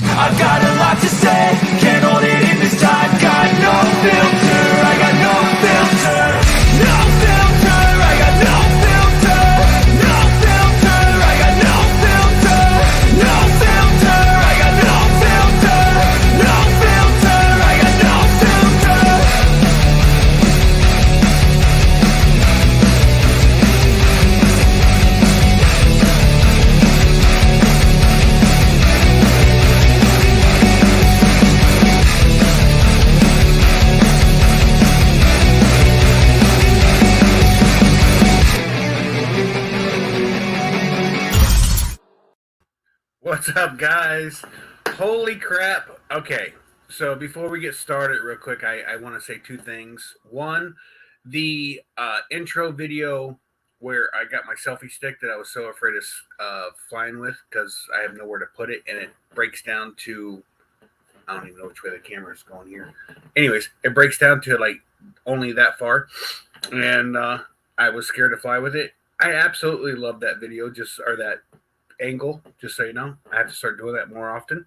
I've got a lot to say, can't hold it in this time. Got no filter, I got no filter. No filter, I got no filter. No filter, I got no filter. No filter, I got no filter. No filter, I got no filter. What's up, guys? Holy crap. Okay, so before we get started real quick, I want to say two things. One, the intro video where I got my selfie stick that I was so afraid of flying with because I have nowhere to put it, and it breaks down to, I don't even know which way the camera is going here. Anyways, it breaks down to like only that far, and I was scared to fly with it. I absolutely love that video, or that angle, just so you know. I have to start doing that more often.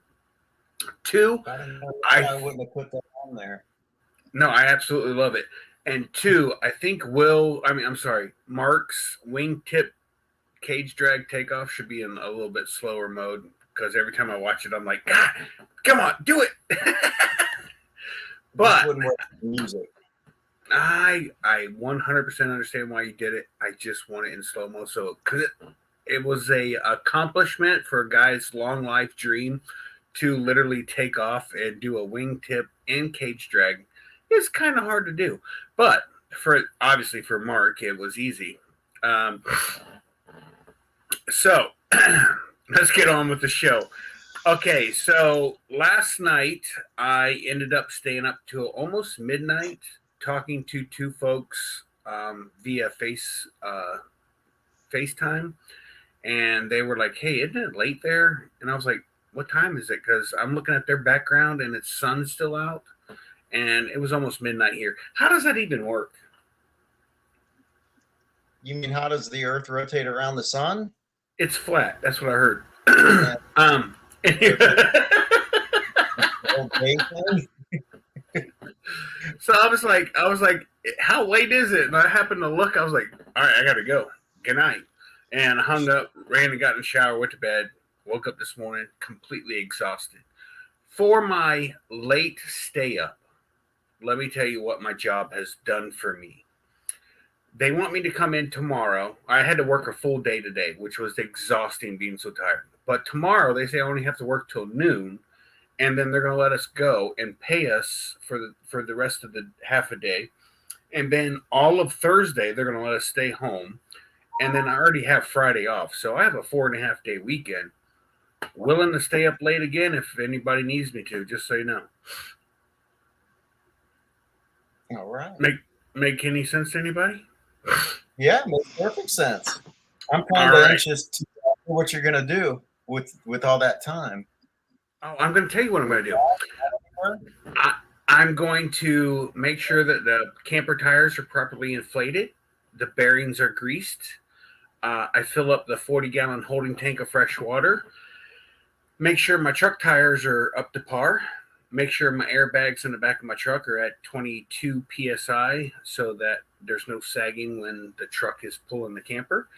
Two, I wouldn't have put that on there. No, I absolutely love it. And two, I think Mark's wingtip cage drag takeoff should be in a little bit slower mode, because every time I watch it, I'm like, God, come on, do it. But wouldn't work with music. I 100% understand why you did it. I just want it in slow mo, so because it was a accomplishment for a guy's long life dream to literally take off and do a wingtip and cage drag. It's kind of hard to do, but obviously for Mark, it was easy. So let's get on with the show. Okay, so last night I ended up staying up till almost midnight talking to two folks via FaceTime. And they were like, hey, isn't it late there? And I was like, what time is it? Because I'm looking at their background and it's sun's still out. And it was almost midnight here. How does that even work? You mean, how does the Earth rotate around the sun? It's flat. That's what I heard. So I was like, how late is it? And I happened to look. I was like, all right, I got to go. Good night. And I hung up, ran and got in the shower, went to bed, woke up this morning completely exhausted. For my late stay up, let me tell you what my job has done for me. They want me to come in tomorrow. I had to work a full day today, which was exhausting being so tired. But tomorrow, they say I only have to work till noon, and then they're going to let us go and pay us for the rest of the half a day. And then all of Thursday, they're going to let us stay home. And then I already have Friday off. So I have a 4.5 day weekend. Willing to stay up late again if anybody needs me to, just so you know. All right. Make any sense to anybody? Yeah, makes perfect sense. I'm kind of anxious to know what you're going to do with all that time. Oh, I'm going to tell you what I'm going to do. I'm going to make sure that the camper tires are properly inflated. The bearings are greased. I fill up the 40-gallon holding tank of fresh water. Make sure my truck tires are up to par. Make sure my airbags in the back of my truck are at 22 PSI so that there's no sagging when the truck is pulling the camper.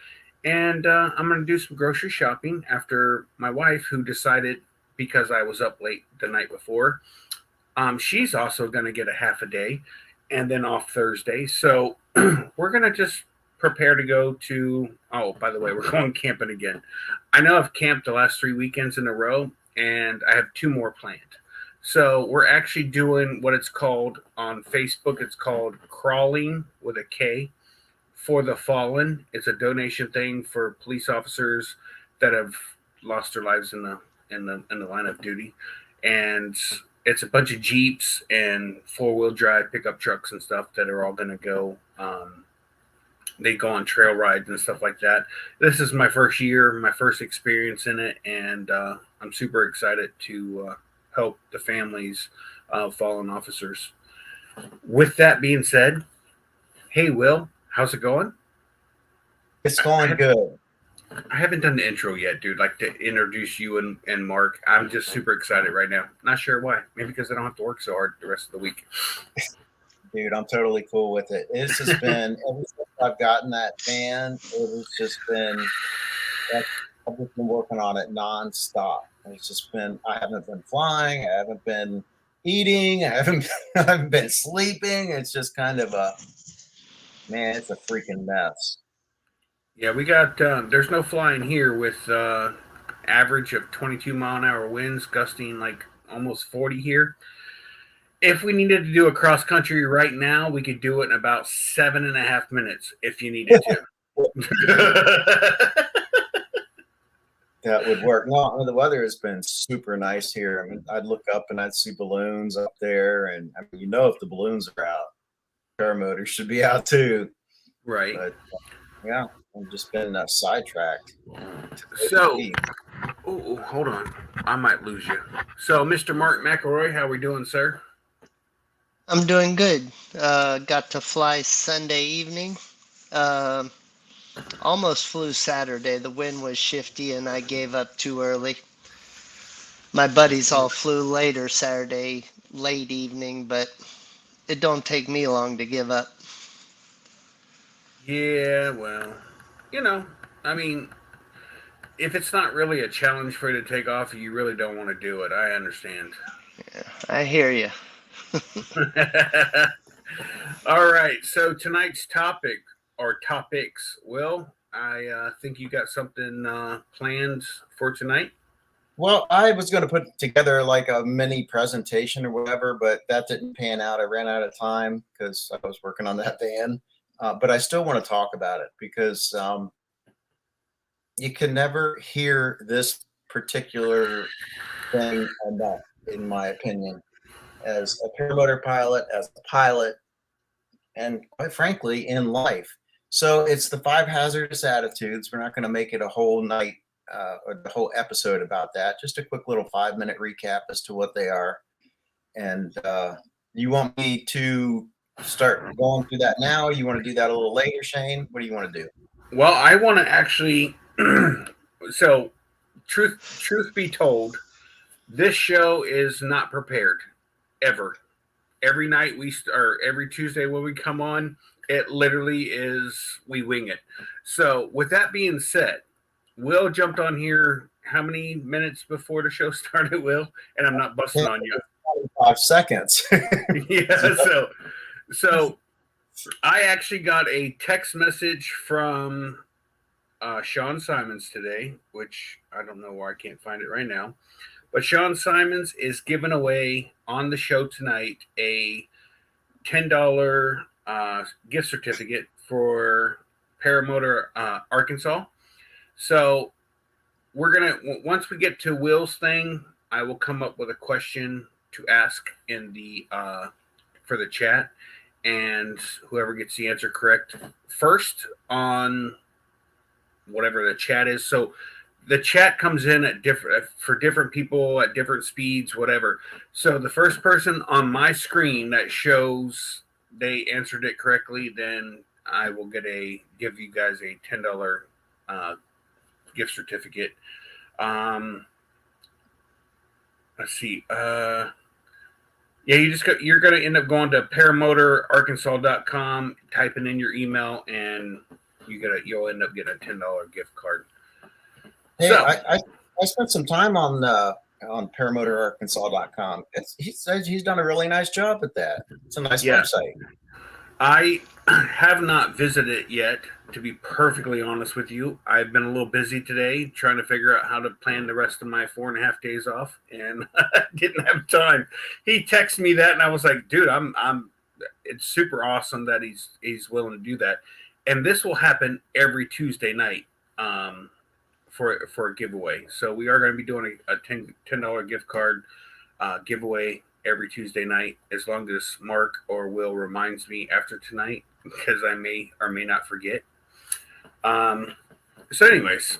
And I'm going to do some grocery shopping after my wife, who decided, because I was up late the night before, she's also going to get a half a day and then off Thursday. So we're going to just prepare to go to, oh, by the way, we're going camping again. I know I've camped the last 3 weekends in a row, and I have 2 more planned. So we're actually doing what it's called on Facebook. It's called Crawling with a K for the Fallen. It's a donation thing for police officers that have lost their lives in the line of duty. And it's a bunch of Jeeps and 4-wheel drive pickup trucks and stuff that are all going to go. They go on trail rides and stuff like that. This is my first year, my first experience in it, and I'm super excited to help the families of fallen officers. With that being said, hey, Will, how's it going? It's going good. I haven't done the intro yet, dude. Like to introduce you and Mark. I'm just super excited right now. Not sure why. Maybe because I don't have to work so hard the rest of the week. Dude, I'm totally cool with it. It's just been ever since I've gotten that van, it has just been I've just been working on it nonstop. It's just been I haven't been flying, I haven't been eating, I haven't been sleeping. It's just kind of a man, it's a freaking mess. Yeah, we got. There's no flying here with average of 22-mile-an-hour winds, gusting like almost 40 here. If we needed to do a cross country right now, we could do it in about 7.5 minutes if you needed to. That would work. No, I mean, the weather has been super nice here. I mean, I'd look up and I'd see balloons up there, and I mean, if the balloons are out, Paramotor should be out too. Right. But yeah, I've just been sidetracked. So, hold on, I might lose you. So, Mr. Mark McElroy, how we doing, sir? I'm doing good. Got to fly Sunday evening. Almost flew Saturday. The wind was shifty and I gave up too early. My buddies all flew later Saturday, late evening, but it don't take me long to give up. Yeah, well, I mean, if it's not really a challenge for you to take off, you really don't want to do it. I understand. Yeah, I hear you. All right, so tonight's topic or topics, Will, I think you got something planned for tonight. Well, I was going to put together like a mini presentation or whatever, but that didn't pan out. I ran out of time because I was working on that van. But I still want to talk about it because you can never hear this particular thing enough, in my opinion, as a paramotor pilot, as a pilot, and quite frankly, in life. So it's the 5 hazardous attitudes. We're not going to make it a whole night or the whole episode about that. Just a quick little 5-minute recap as to what they are. And you want me to start going through that now? You want to do that a little later, Shane? What do you want to do? Well, I want to actually. So, truth be told, this show is not prepared ever. Every night every Tuesday when we come on, it literally is we wing it. So, with that being said, Will jumped on here how many minutes before the show started, Will? And I'm not busting on you. 5 seconds. Yeah, so I actually got a text message from Sean Simons today, which I don't know why I can't find it right now. But Sean Simons is giving away on the show tonight a $10 gift certificate for Paramotor Arkansas. So we're going to, once we get to Will's thing, I will come up with a question to ask in the for the chat, and whoever gets the answer correct first on whatever the chat is. So the chat comes in at different people at different speeds, whatever. So the first person on my screen that shows they answered it correctly, then I will give you guys a $10 gift certificate. Let's see. Yeah, you're going to end up going to paramotorarkansas.com, typing in your email, and you'll end up getting a $10 gift card. Hey, So I spent some time on paramotorarkansas.com. He says he's done a really nice job at that. It's a nice website. I have not visited it yet, to be perfectly honest with you. I've been a little busy today trying to figure out how to plan the rest of my 4.5 days off, and I didn't have time. He texted me that, and I was like, dude, it's super awesome that he's willing to do that. And this will happen every Tuesday night for a giveaway. So we are going to be doing a $10 gift card giveaway every Tuesday night, as long as Mark or Will reminds me after tonight, because I may or may not forget. So anyways,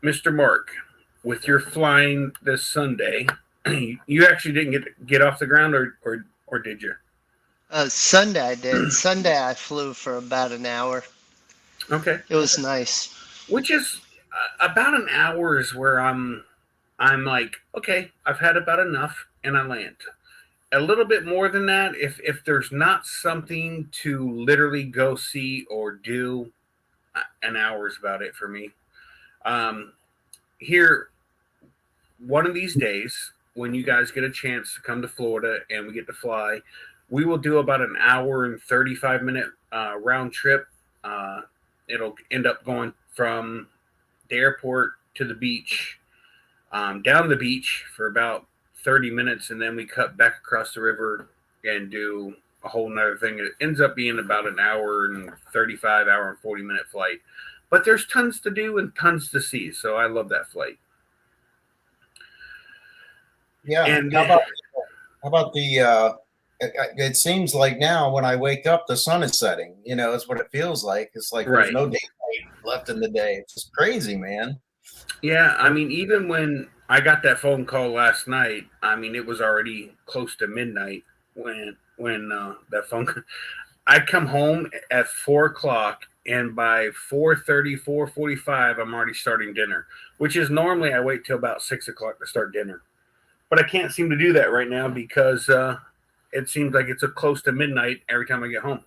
Mr. Mark, with your flying this Sunday, you actually didn't get off the ground, or did you? Sunday I did. Sunday I flew for about an hour. Okay. It was nice. which is about an hour is where I'm like, okay, I've had about enough, and I land. A little bit more than that, if there's not something to literally go see or do, an hour is about it for me. Um, Here, one of these days, when you guys get a chance to come to Florida and we get to fly, we will do about an hour and 35-minute round trip. Uh, it'll end up going from the airport to the beach, down the beach for about 30 minutes, and then we cut back across the river and do a whole nother thing. It ends up being about an hour and 35, hour and 40-minute flight. But there's tons to do and tons to see, so I love that flight. Yeah. And How about the? It seems like now when I wake up, the sun is setting. It's what it feels like. It's like there's right. no daylight left in the day. It's just crazy, man. Yeah, I mean, even when I got that phone call last night, I mean, it was already close to midnight when that phone. I come home at 4 o'clock, and by 4:30, 4:45, I'm already starting dinner, which is normally I wait till about 6 o'clock to start dinner, but I can't seem to do that right now because it seems like it's close to midnight every time I get home.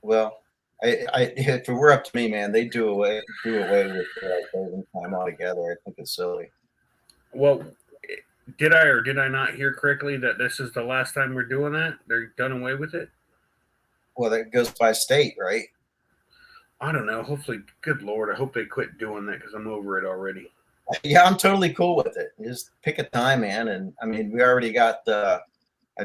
Well, if it were up to me, man, they do away with saving time altogether. I think it's silly. Well, did I or did I not hear correctly that this is the last time we're doing that? They're done away with it? Well, that goes by state, right? I don't know. Hopefully, good Lord, I hope they quit doing that because I'm over it already. Yeah, I'm totally cool with it. Just pick a time, man. And I mean, we already got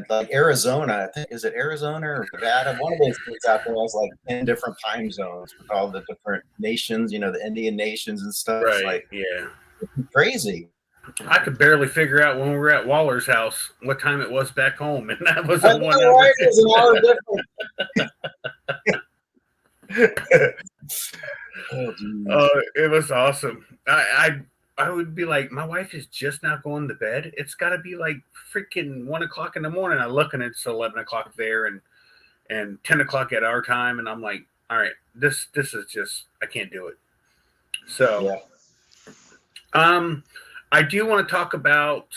like Arizona. I think, is it Arizona or Nevada? One of those states out there has like 10 different time zones with all the different nations, the Indian nations and stuff. It's Right. like Yeah. crazy. I could barely figure out when we were at Waller's house what time it was back home, and that was I a know, 1 hour. right? It's an hour different. Oh, geez. It was awesome. I would be like, my wife is just now going to bed. It's got to be like freaking 1 o'clock in the morning. I look and it's 11 o'clock there and 10 o'clock at our time, and I'm like, all right, this is just, I can't do it. So, Yeah. I do want to talk about.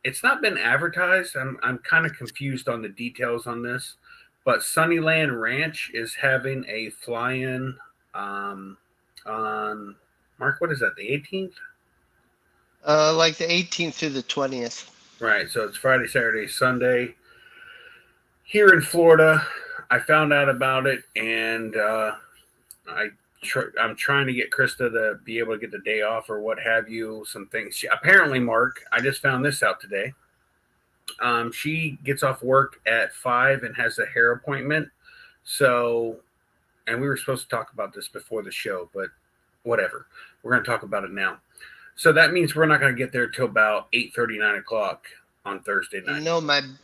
It's not been advertised. I'm kind of confused on the details on this, but Sunnyland Ranch is having a fly-in on Mark. What is that? The 18th. Like the 18th through the 20th. Right. So it's Friday, Saturday, Sunday here in Florida. I found out about it, and I'm trying to get Krista to be able to get the day off or what have you. Some things. Apparently, Mark, I just found this out today. She gets off work at 5 and has a hair appointment. So, and we were supposed to talk about this before the show, but whatever. We're going to talk about it now. So that means we're not going to get there till about 8:30, 9 o'clock on Thursday night.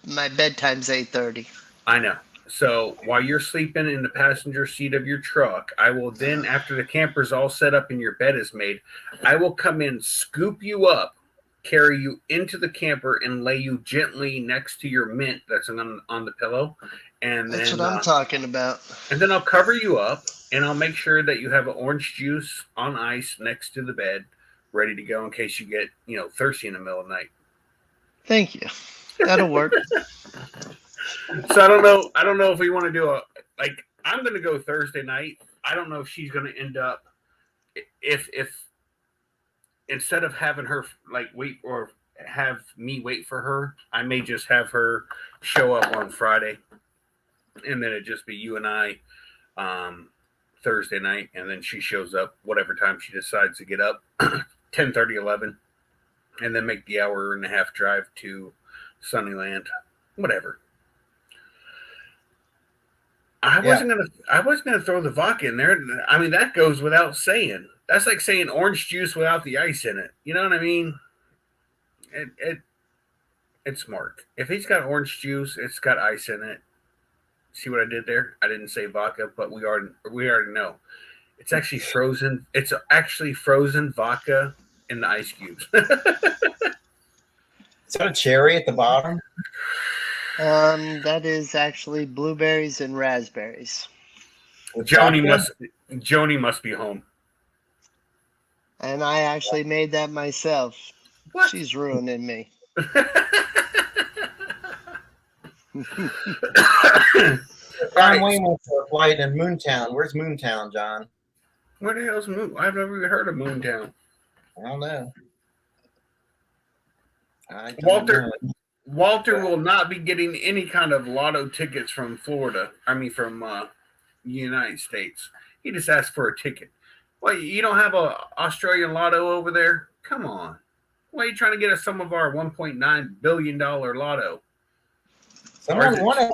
My bedtime's 8:30. I know. So while you're sleeping in the passenger seat of your truck, I will then, after the camper's all set up and your bed is made, I will come in, scoop you up, carry you into the camper, and lay you gently next to your mint that's on the pillow. And That's then, what I'm talking about. And then I'll cover you up, and I'll make sure that you have an orange juice on ice next to the bed, ready to go in case you get, thirsty in the middle of the night. Thank you. That'll work. So I don't know if we want to do I'm going to go Thursday night. I don't know if she's going to end up, if instead of having her wait or have me wait for her, I may just have her show up on Friday, and then it just be you and I Thursday night, and then she shows up whatever time she decides to get up, 10:30, 11, and then make the hour and a half drive to Sunnyland, whatever. I wasn't gonna throw the vodka in there. I mean, that goes without saying. That's like saying orange juice without the ice in it. You know what I mean? It's Mark. If he's got orange juice, it's got ice in it. See what I did there? I didn't say vodka, but we already know. It's actually frozen. It's actually frozen vodka in the ice cubes. Is that a cherry at the bottom? That is actually blueberries and raspberries. Joni must be home. And I actually made that myself. What? She's ruining me. John Wayne went to a flight in Moontown. Where's Moontown, John? Where the hell's Moon? I've never even heard of Moontown. I don't know. Walter will not be getting any kind of lotto tickets from Florida. I mean, from the United States. He just asked for a ticket. Well, you don't have a Australian lotto over there? Come on. Why are you trying to get us some of our $1.9 billion lotto? Someone won it.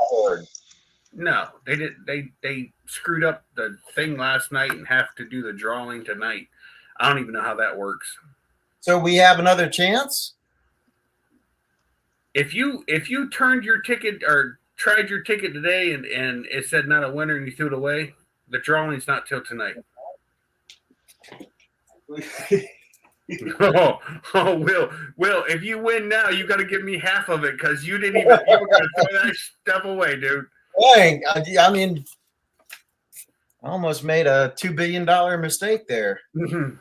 No, they did. They screwed up the thing last night and have to do the drawing tonight. I don't even know how that works. So we have another chance? If you turned your ticket or tried your ticket today and it said not a winner and you threw it away, the drawing's not till tonight. Oh, Will, if you win now, you got to give me half of it because you were going to throw that stuff away, dude. Dang, I mean, I almost made a $2 billion mistake there. Mm-hmm.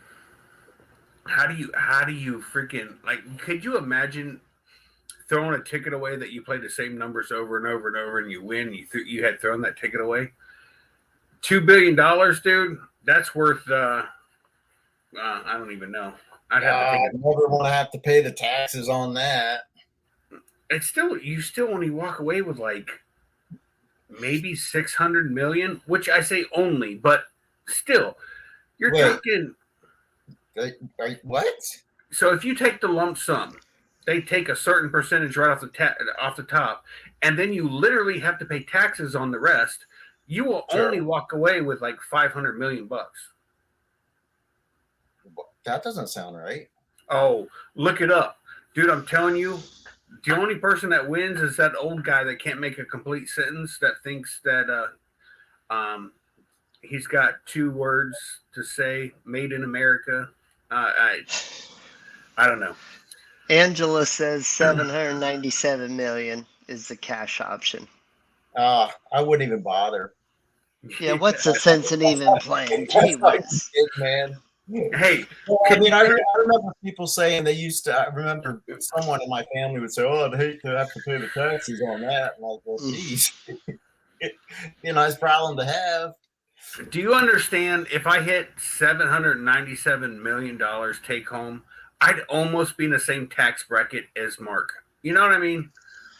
How do you freaking, like, could you imagine throwing a ticket away that you play the same numbers over and over and over and you win? You had thrown that ticket away. $2 billion, dude. That's worth. I don't even know. I never want to have to pay the taxes on that. It's still, you still only walk away with like maybe 600 million, which I say only, but still, you're talking. What? So if you take the lump sum, they take a certain percentage right off the top, and then you literally have to pay taxes on the rest. You will only walk away with like 500 million bucks. That doesn't sound right. Oh, look it up, dude. I'm telling you, the only person that wins is that old guy that can't make a complete sentence, that thinks that he's got 2 words to say, "Made in America." I don't know. Angela says 797 million is the cash option. I wouldn't even bother. Yeah, what's the sense in even playing? Gee whiz. Man. Hey, I mean, I remember people saying they used to. I remember someone in my family would say, "Oh, I'd hate to have to pay the taxes on that." I'm like, well, geez, it's a problem to have. Do you understand? If I hit $797 million take home, I'd almost be in the same tax bracket as Mark. You know what I mean?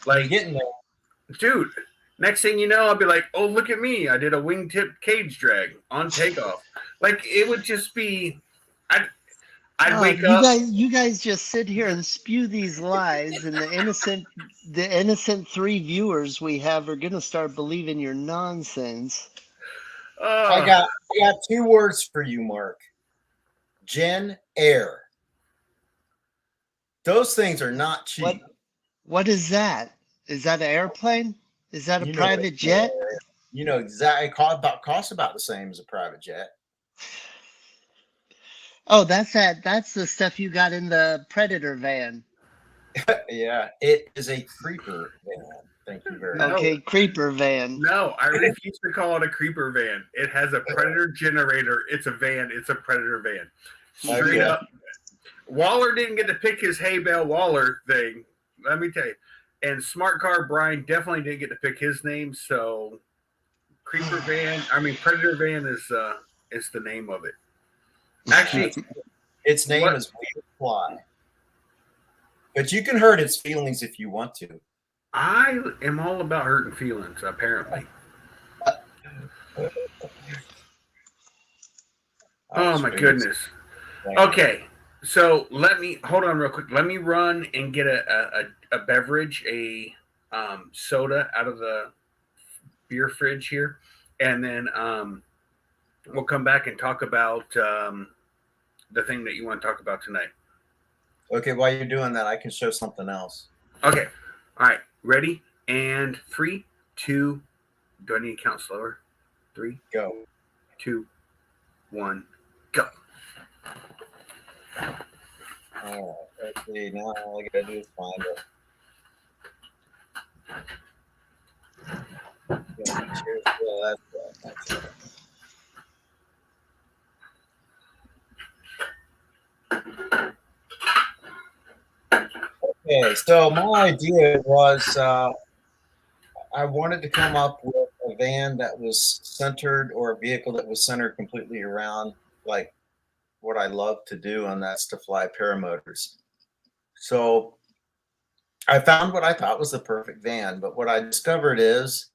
Like, getting there, dude. Next thing you know, I'll be like, "Oh, look at me! I did a wingtip cage drag on takeoff." Like, it would just be, I'd wake up. You guys just sit here and spew these lies, and the innocent 3 viewers we have are gonna start believing your nonsense. I got 2 words for you, Mark. Jen Air. Those things are not cheap. What is that? Is that an airplane? Is that a private jet? You know exactly. Costs about the same as a private jet. Oh, that's the stuff you got in the Predator van. Yeah, it is a creeper van. Thank you very much. Okay, creeper van. No, I refuse to call it a creeper van. It has a Predator generator. It's a van. It's a Predator van. Straight up. Waller didn't get to pick his hay bale Waller thing. Let me tell you. And Smart Car Brian definitely didn't get to pick his name. So, Predator van is the name of it. Actually, its name is Weird Fly. But you can hurt its feelings if you want to. I am all about hurting feelings, apparently. Oh my goodness. Okay, so hold on real quick. Let me run and get a beverage, a soda out of the beer fridge here, and then we'll come back and talk about the thing that you want to talk about tonight. Okay, while you're doing that, I can show something else. Okay, all right, ready? And 3, 2. Do I need to count slower? 3, go. 2, 1, go. All right, let's see. Now all I gotta do is find it. Yeah, that's it. Okay, so my idea was I wanted to come up with a van that was centered, or a vehicle that was centered completely around like what I love to do, and that's to fly paramotors. So I found what I thought was the perfect van, but what I discovered is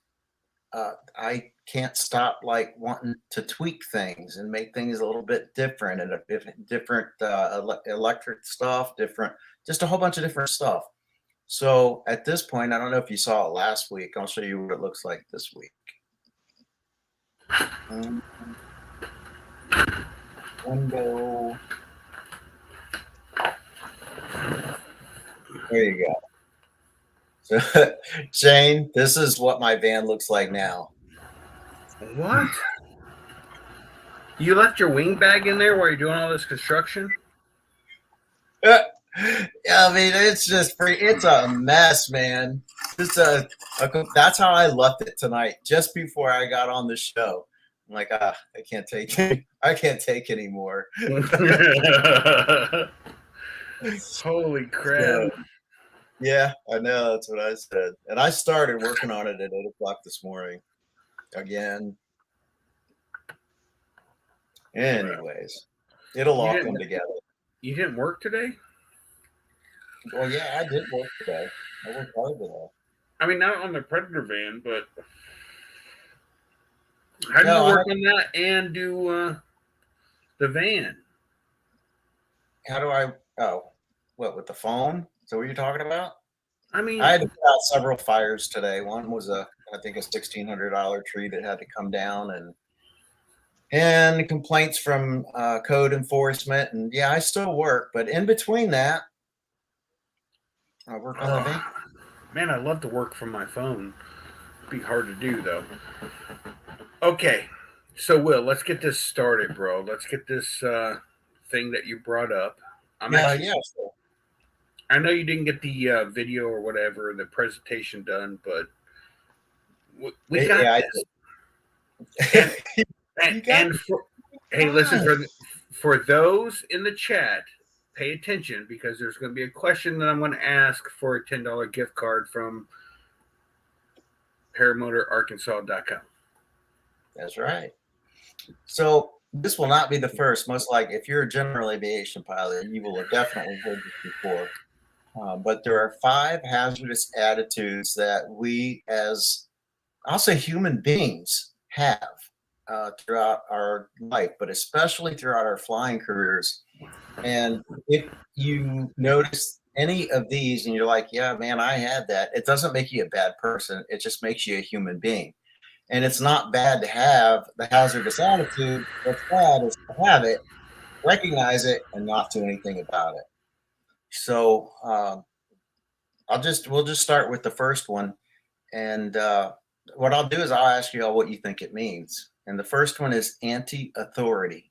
I can't stop like wanting to tweak things and make things a little bit different, and different electric stuff, different, just a whole bunch of different stuff. So at this point, I don't know if you saw it last week. I'll show you what it looks like this week. Um, Window. There you go. So, Shane, this is what my van looks like now. What? You left your wing bag in there while you're doing all this construction? Yeah, I mean, it's just free. It's a mess, man. That's how I left it tonight, just before I got on the show. I'm like, I can't take it. I can't take anymore. Holy crap. So, yeah, I know. That's what I said. And I started working on it at 8 o'clock this morning. Again. Anyways, it'll all come together. You didn't work today? Well, yeah, I did work today. I worked hard today. I mean, not on the Predator van, but how do you work on that and do the van? How do I? Oh, what, with the phone? Is that what you're talking about? I mean, I had to put out several fires today. One was I think a $1,600 tree that had to come down, and complaints from code enforcement. And yeah, I still work, but in between that, I work on the van. Man, I love to work from my phone. It'd be hard to do though. Okay, so Will, let's get this started, bro. Let's get this thing that you brought up. Sure. I know you didn't get the video or whatever, the presentation done, but we got this. Hey, listen, for those in the chat, pay attention, because there's going to be a question that I'm going to ask for a $10 gift card from paramotorarkansas.com. That's right. So this will not be the first. Most likely, if you're a general aviation pilot, you will have definitely heard this before. But there are 5 hazardous attitudes that we, as I'll say, human beings have throughout our life, but especially throughout our flying careers. And if you notice any of these and you're like, yeah, man, I had that, it doesn't make you a bad person. It just makes you a human being. And it's not bad to have the hazardous attitude. What's bad is to have it, recognize it, and not do anything about it. So we'll just start with the first one. And what I'll do is I'll ask you all what you think it means. And the first one is anti-authority.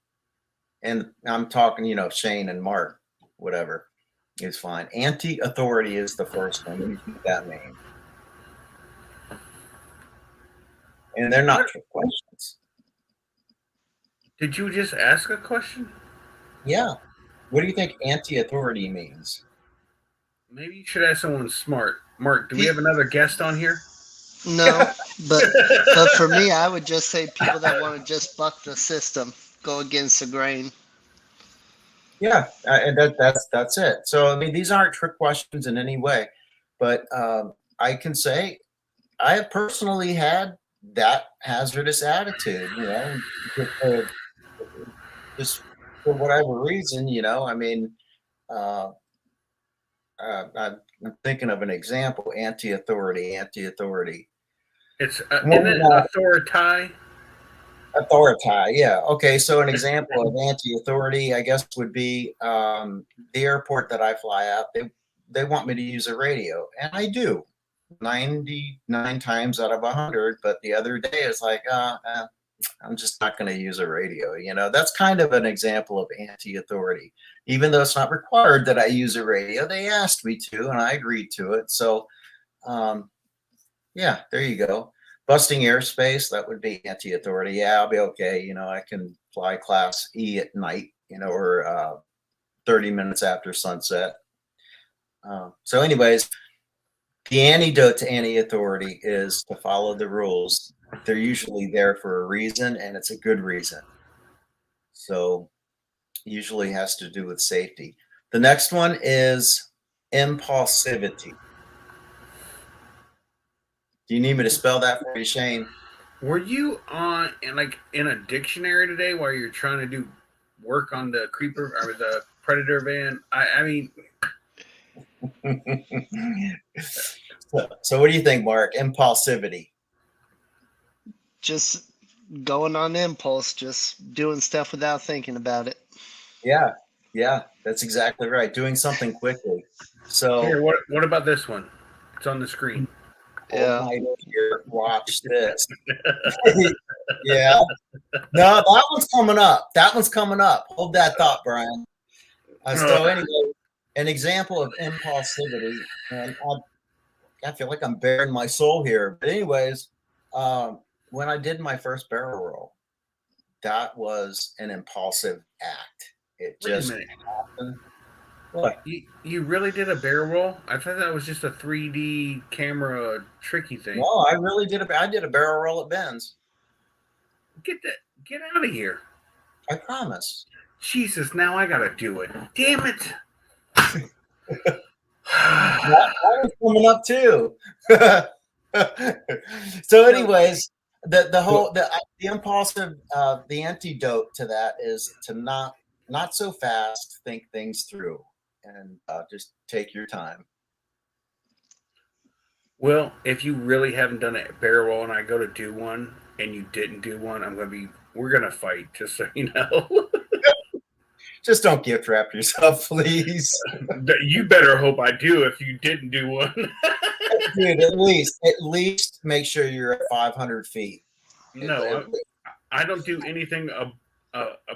And I'm talking, Shane and Mark, whatever is fine. Anti-authority is the first one. What do you think that means? And they're not trick questions. Did you just ask a question? Yeah. What do you think anti-authority means? Maybe you should ask someone smart. Mark, do we have another guest on here? No, but for me, I would just say people that want to just buck the system, go against the grain. Yeah, and that's it. So I mean, these aren't trick questions in any way, but I can say I have personally had that hazardous attitude. Just for whatever reason. I mean, I'm thinking of an example: anti-authority. It's authority. Authority, yeah. Okay, so an example of anti-authority, I guess, would be the airport that I fly out. They want me to use a radio, and I do 99 times out of 100. But the other day, it's like, I'm just not going to use a radio. That's kind of an example of anti-authority. Even though it's not required that I use a radio, they asked me to, and I agreed to it. So, yeah, there you go. Busting airspace, that would be anti-authority. Yeah, I'll be okay. I can fly class E at night, or 30 minutes after sunset. So anyways, the antidote to anti-authority is to follow the rules. They're usually there for a reason, and it's a good reason. So usually has to do with safety. The next one is impulsivity. Do you need me to spell that for you, Shane? Were you on in a dictionary today while you're trying to do work on the creeper or the predator van? I mean, so what do you think, Mark? Impulsivity. Just going on impulse, just doing stuff without thinking about it. Yeah, that's exactly right. Doing something quickly. So here, what about this one? It's on the screen. Yeah. Here, watch this. Yeah. No, that one's coming up. That one's coming up. Hold that thought, Brian. So anyway, an example of impulsivity, and I feel like I'm bearing my soul here. But anyways, when I did my first barrel roll, that was an impulsive act. It Wait a just minute. happened. What? You really did a barrel roll? I thought that was just a 3D camera tricky thing. No, I really did. I did a barrel roll at Ben's. Get out of here! I promise. Jesus, now I gotta do it. Damn it! That was coming up too. So, anyways, the impulsive the antidote to that is to not so fast, think things through, and just take your time. Well, if you really haven't done a barrel roll and I go to do one and you didn't do one, we're gonna fight, just so you know. Just don't gift wrap yourself, please. You better hope I do if you didn't do one. Dude, at least make sure you're at 500 feet. No, I don't do anything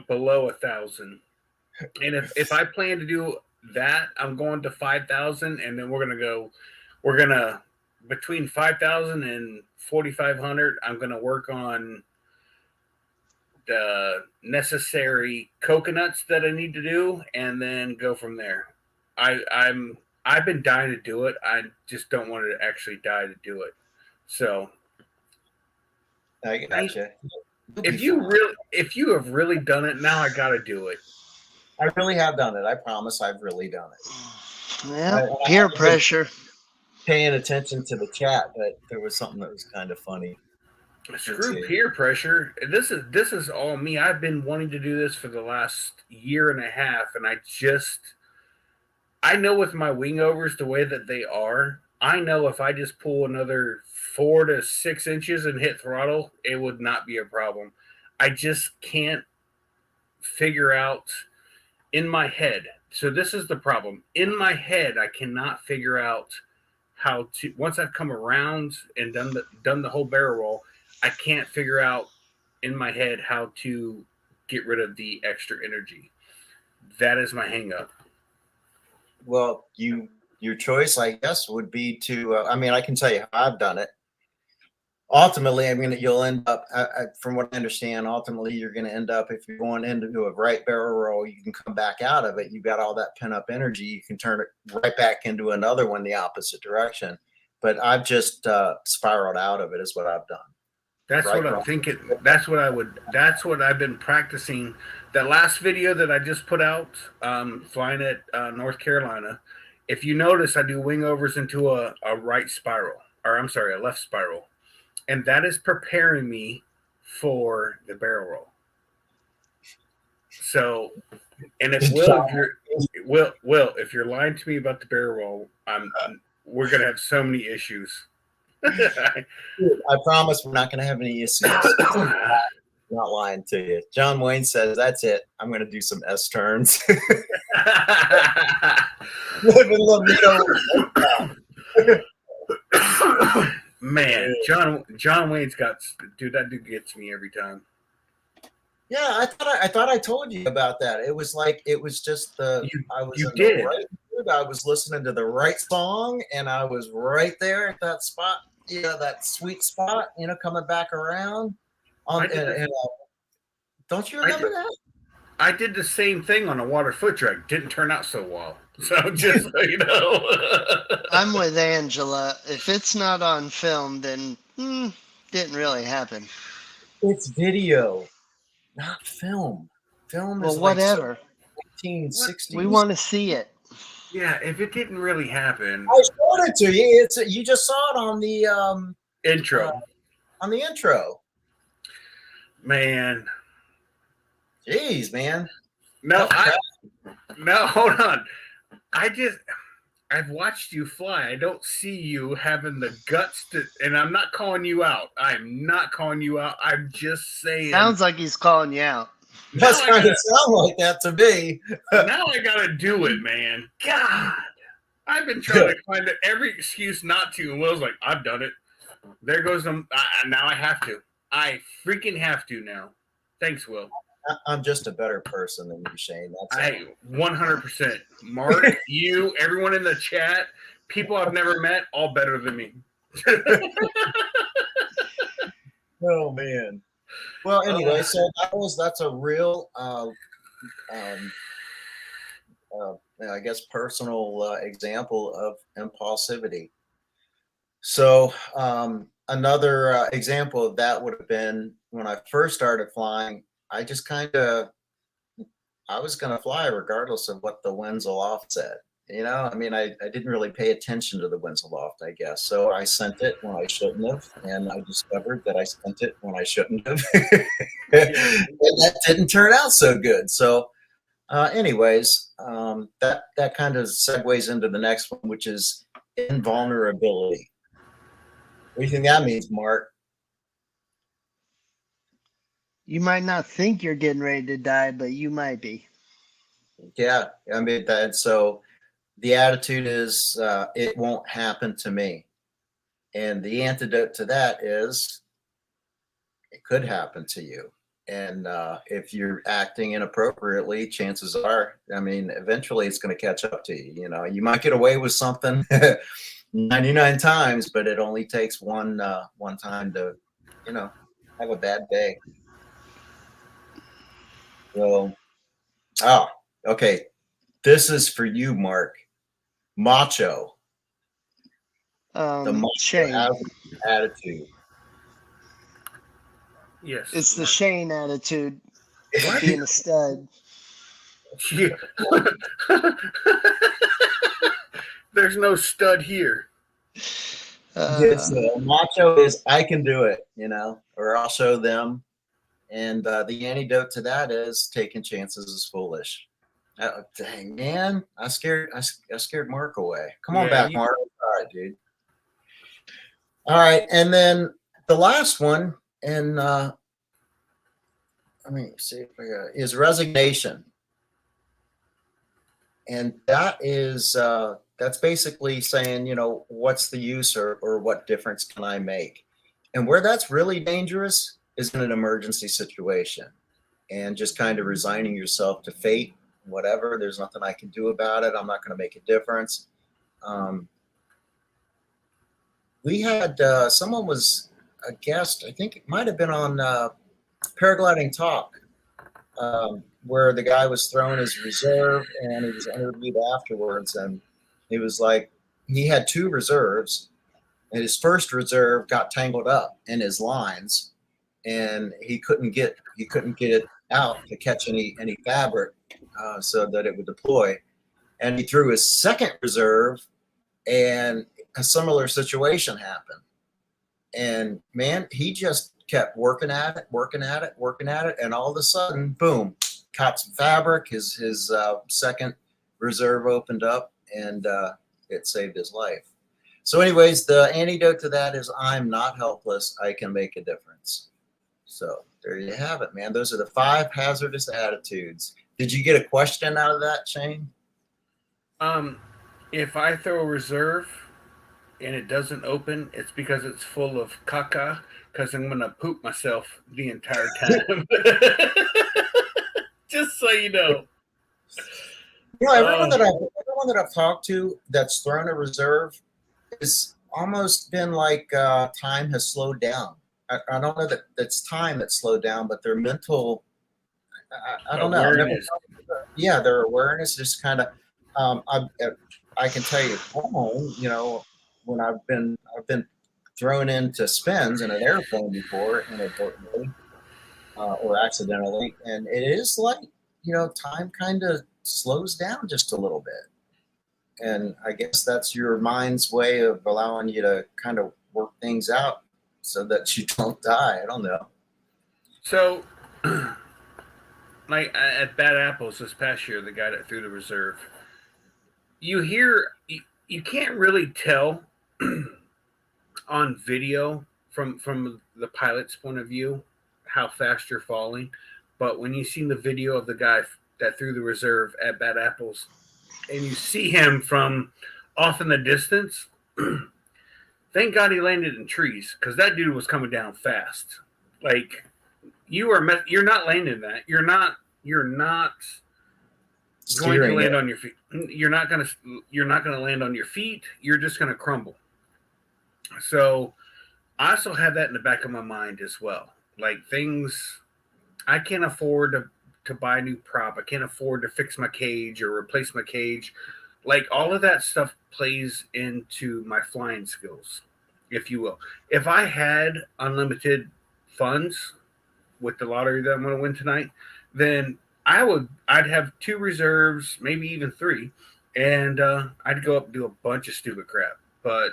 below 1,000. And if I plan to do that, I'm going to 5,000, and then we're gonna between 5,000 and 4,500. I'm gonna work on the necessary coconuts that I need to do, and then go from there. I've been dying to do it. I just don't want to actually die to do it. So I gotcha. if you have really done it, now I gotta do it. I really have done it. I promise I've really done it. Yeah, peer pressure. Paying attention to the chat, but there was something that was kind of funny. Screw peer pressure. This is all me. I've been wanting to do this for the last year and a half, and I know with my wingovers the way that they are, I know if I just pull another 4 to 6 inches and hit throttle, it would not be a problem. I just can't figure out in my head. So this is the problem. In my head, I cannot figure out how to, once I've come around and done the whole barrel roll, I can't figure out in my head how to get rid of the extra energy. That is my hang up. Well, your choice, I guess, would be to, I mean, I can tell you how I've done it. Ultimately, I mean, you'll end up, from what I understand, ultimately you're going to end up, if you're going into a right barrel roll, you can come back out of it. You've got all that pent up energy. You can turn it right back into another one, the opposite direction. But I've just spiraled out of it is what I've done. That's right, what I'm thinking. That's what I've been practicing. That last video that I just put out, flying at North Carolina, if you notice, I do wingovers into a right spiral, or I'm sorry, a left spiral. And that is preparing me for the barrel roll. So, and if if you're lying to me about the barrel roll, we're gonna have so many issues. I promise we're not gonna have any issues. Not lying to you. John Wayne says, "That's it. I'm gonna do some S turns." Man, John Wayne's got, dude. That dude gets me every time. Yeah, I thought I told you about that. It was just I was listening to the right song, and I was right there at that spot. Yeah, that sweet spot. Coming back around. Don't you remember that? I did the same thing on a water foot drag. Didn't turn out so well. So just so you know. I'm with Angela. If it's not on film, then didn't really happen. It's video, not film. Film Well, is like whatever. 1960s. We want to see it. Yeah, if it didn't really happen. I showed it to you. You just saw it on the Intro. intro. Man. Jeez, man. No, hold on. I've watched you fly. I don't see you having the guts to, and I'm not calling you out. I'm not calling you out. I'm just saying. Sounds like he's calling you out. That's kind of sound like that to me. Now I gotta do it, man. God, I've been trying to find every excuse not to, and Will's like, "I've done it." There goes them. Now I have to. I freaking have to now. Thanks, Will. I'm just a better person than you, Shane. That's 100%. Mark, you, everyone in the chat, people I've never met, all better than me. Oh man. Well, anyway, so that's a real, I guess, personal example of impulsivity. So another example of that would have been when I first started flying. I just I was going to fly regardless of what the winds aloft said. You know, I mean, I didn't really pay attention to the winds aloft, I guess. So I sent it when I shouldn't have, and I discovered that I sent it when I shouldn't have. And that didn't turn out so good. So anyways, that kind of segues into the next one, which is invulnerability. What do you think that means, Mark? You might not think you're getting ready to die, but you might be. Yeah, I mean that. So the attitude is it won't happen to me, and the antidote to that is it could happen to you. And if you're acting inappropriately, chances are, I mean, eventually it's going to catch up to you. You know, you might get away with something 99 times, but it only takes one time to, you know, have a bad day. So, okay. This is for you, Mark. Macho. The macho Shane. attitude. Yes. It's the Shane attitude of being a stud. Yeah. There's no stud here. Macho is I can do it, you know, or I'll show them. And the antidote to that is taking chances is foolish. Dang, man, I scared Mark away. Come on back, Mark. All right, dude. All right, and then the last one, and let me see if I got is resignation, and that is that's basically saying, you know, what's the use or what difference can I make? And where that's really dangerous is in an emergency situation, and just kind of resigning yourself to fate. Whatever, there's nothing I can do about it. I'm not going to make a difference. We had someone was a guest. I think it might have been on Paragliding Talk, where the guy was throwing his reserve, and he was interviewed afterwards, and he was like, he had two reserves, and his first reserve got tangled up in his lines, and he couldn't get it out to catch any fabric. So that it would deploy, and he threw his second reserve, and a similar situation happened. And man, he just kept working at it, and all of a sudden, boom, caught some fabric. His second reserve opened up, and it saved his life. So, anyways, the antidote to that is I'm not helpless. I can make a difference. So there you have it, man. Those are the 5 hazardous attitudes. Did you get a question out of that, Shane? If I throw a reserve and it doesn't open, it's because it's full of caca, because I'm gonna poop myself the entire time. Just so you know. You know, everyone that I've talked to that's thrown a reserve has almost been like time has slowed down. I don't know that it's time that slowed down, but their mental I don't know. I've never, Awareness. yeah, their awareness just kind of. I can tell you, home, when I've been thrown into spins in an airplane before inadvertently or accidentally, and it is like time kind of slows down just a little bit, and I guess that's your mind's way of allowing you to kind of work things out so that you don't die. I don't know. So, like at Bad Apples this past year, the guy that threw the reserve, you can't really tell on video from the pilot's point of view how fast you're falling, but when you see the video of the guy that threw the reserve at Bad Apples, and you see him from off in the distance, thank God he landed in trees because that dude was coming down fast. Like you're not landing that. You're not going to land on your feet. You're not gonna land on your feet. You're just gonna crumble. So I also have that in the back of my mind as well. Like things I can't afford to buy a new prop. I can't afford to fix my cage or replace my cage. Like all of that stuff plays into my flying skills, if you will. If I had unlimited funds with the lottery that I'm going to win tonight, then I'd have 2 reserves, maybe even 3, and I'd go up and do a bunch of stupid crap. But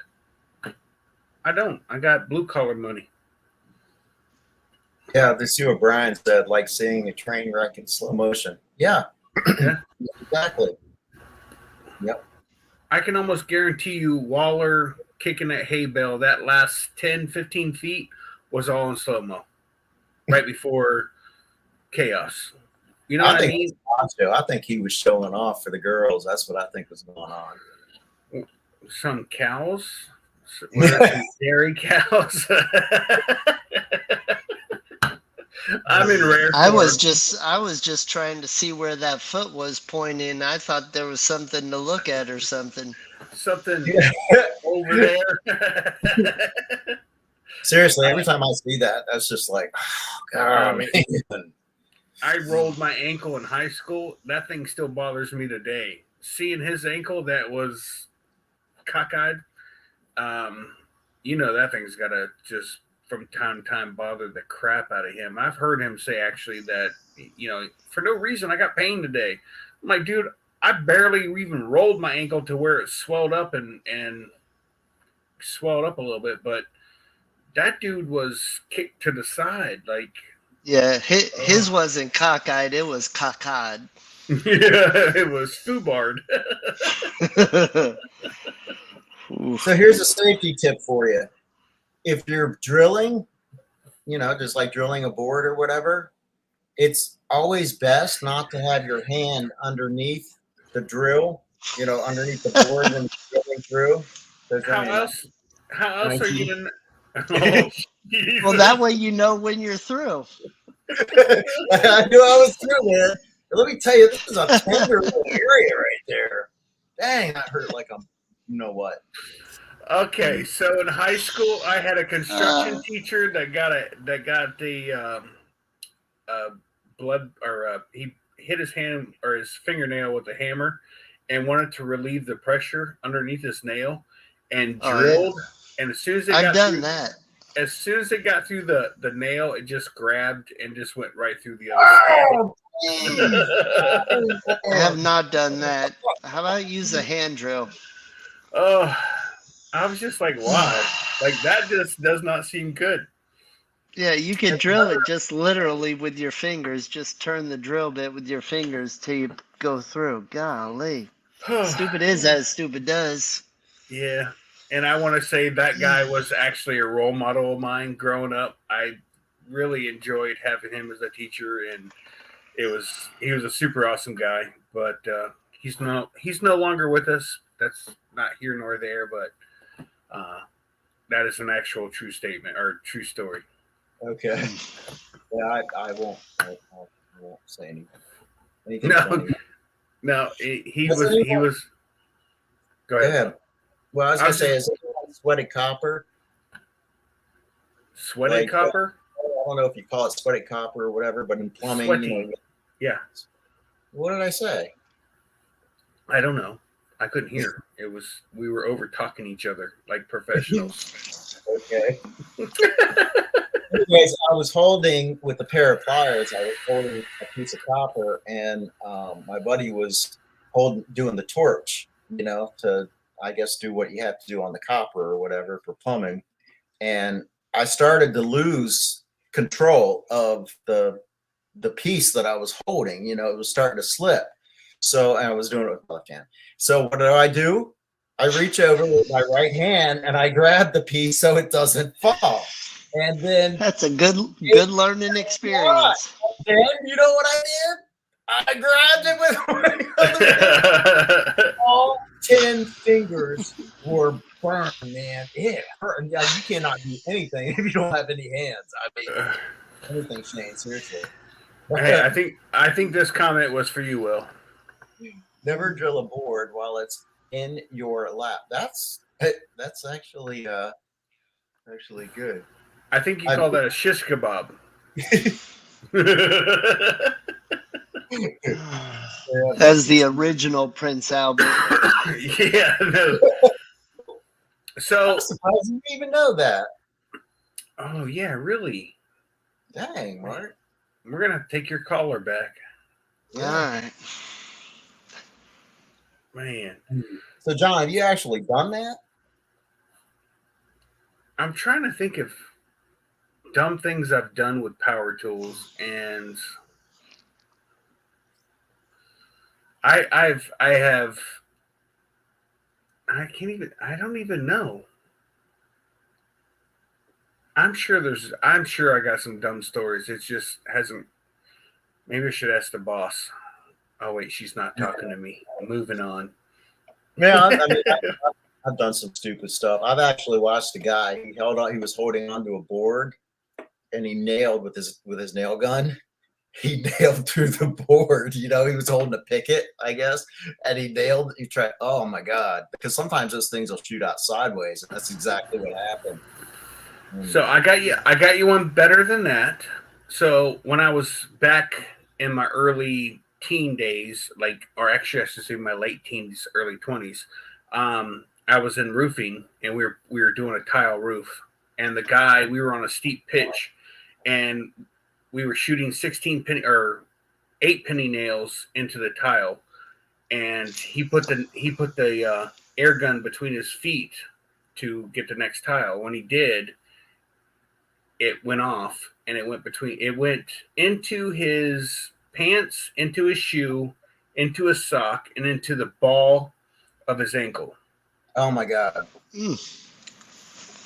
I don't. I got blue collar money. Yeah, this you what Brian said, like seeing a train wreck in slow motion. Yeah, Yeah. exactly. Yep. I can almost guarantee you Waller kicking that hay bale, that last 10, 15 feet was all in slow-mo right before chaos. You know what I mean? I think he was showing off for the girls. That's what I think was going on. Some cows, some dairy cows. I'm in rare I form. was just trying to see where that foot was pointing. I thought there was something to look at or something. Something over there. Seriously, every time I see that, that's just like, oh, God, man. I rolled my ankle in high school. That thing still bothers me today. Seeing his ankle that was cockeyed, that thing's got to just from time to time bother the crap out of him. I've heard him say actually that, for no reason I got pain today. I'm like, dude, I barely even rolled my ankle to where it swelled up and swelled up a little bit, but that dude was kicked to the side. Like, yeah, his wasn't cockeyed, it was cockeyed. Yeah, it was foobarred. So here's a safety tip for you. If you're drilling, just like drilling a board or whatever, it's always best not to have your hand underneath the drill, underneath the board when you're drilling through. How else are you going to? Well, that way you know when you're through. I knew I was through, man. Let me tell you, this is a tender little area right there. Dang, that hurt like what. Okay, so in high school, I had a construction teacher that got the blood, or he hit his hand or his fingernail with a hammer, and wanted to relieve the pressure underneath his nail, and drilled. Yeah. And as soon as as soon as it got through the nail, it just grabbed and just went right through the other side. I have not done that. How about use a hand drill? Oh. I was just like, wow, like that just does not seem good. Yeah, you can drill it just literally with your fingers. Just turn the drill bit with your fingers till you go through. Golly. Stupid is as stupid does. Yeah. And I want to say that guy was actually a role model of mine growing up. I really enjoyed having him as a teacher, and he was a super awesome guy. But he's no longer with us. That's not here nor there, but that is an actual true statement or true story. Okay. Yeah, I won't say anything. No, he was. Go ahead. Well, I was gonna say, is it sweaty copper? Sweaty copper? I don't know if you call it sweaty copper or whatever, but in plumbing, Yeah, What did I say? I don't know. I couldn't hear. We were over talking each other like professionals. Okay. Anyways, I was holding with a pair of pliers. I was holding a piece of copper, and my buddy was doing the torch. To I guess do what you have to do on the copper or whatever for plumbing. And I started to lose control of the piece that I was holding. It was starting to slip. So and I was doing it with my left hand. So what do? I reach over with my right hand and I grab the piece so it doesn't fall. And then That's a good learning experience. then you know what I did? I grabbed it with my other hand. All 10 fingers were burned, man. It hurt. Yeah, you cannot do anything if you don't have any hands. I mean, anything, Shane, seriously. Hey, I think this comment was for you, Will. Never drill a board while it's in your lap. That's actually good. I think you call that a shish kebab. As the original Prince Albert. Yeah, no. So I'm surprised you even know that. Oh yeah, really? Dang, Mark. We're gonna take your caller back. Yeah. All right. Man. So John, have you actually done that? I'm trying to think of dumb things I've done with power tools, and I don't even know. I'm sure I got some dumb stories. It just hasn't. Maybe I should ask the boss. Oh wait, she's not talking to me. Moving on. Yeah, I mean, I've done some stupid stuff. I've actually watched a guy. He was holding onto a board, and he nailed with his nail gun. He nailed through the board. He was holding a picket, I guess, and he nailed. He tried. Oh my god! Because sometimes those things will shoot out sideways, and that's exactly what happened. So I got you one better than that. So when I was back in my early teen days, or actually I should say my late teens, early 20s, I was in roofing, and we were doing a tile roof, and we were on a steep pitch, and we were shooting 8 penny nails into the tile, and he put the air gun between his feet to get the next tile. When he did, it went off, and it went into his pants, into his shoe, into his sock, and into the ball of his ankle. Oh my god.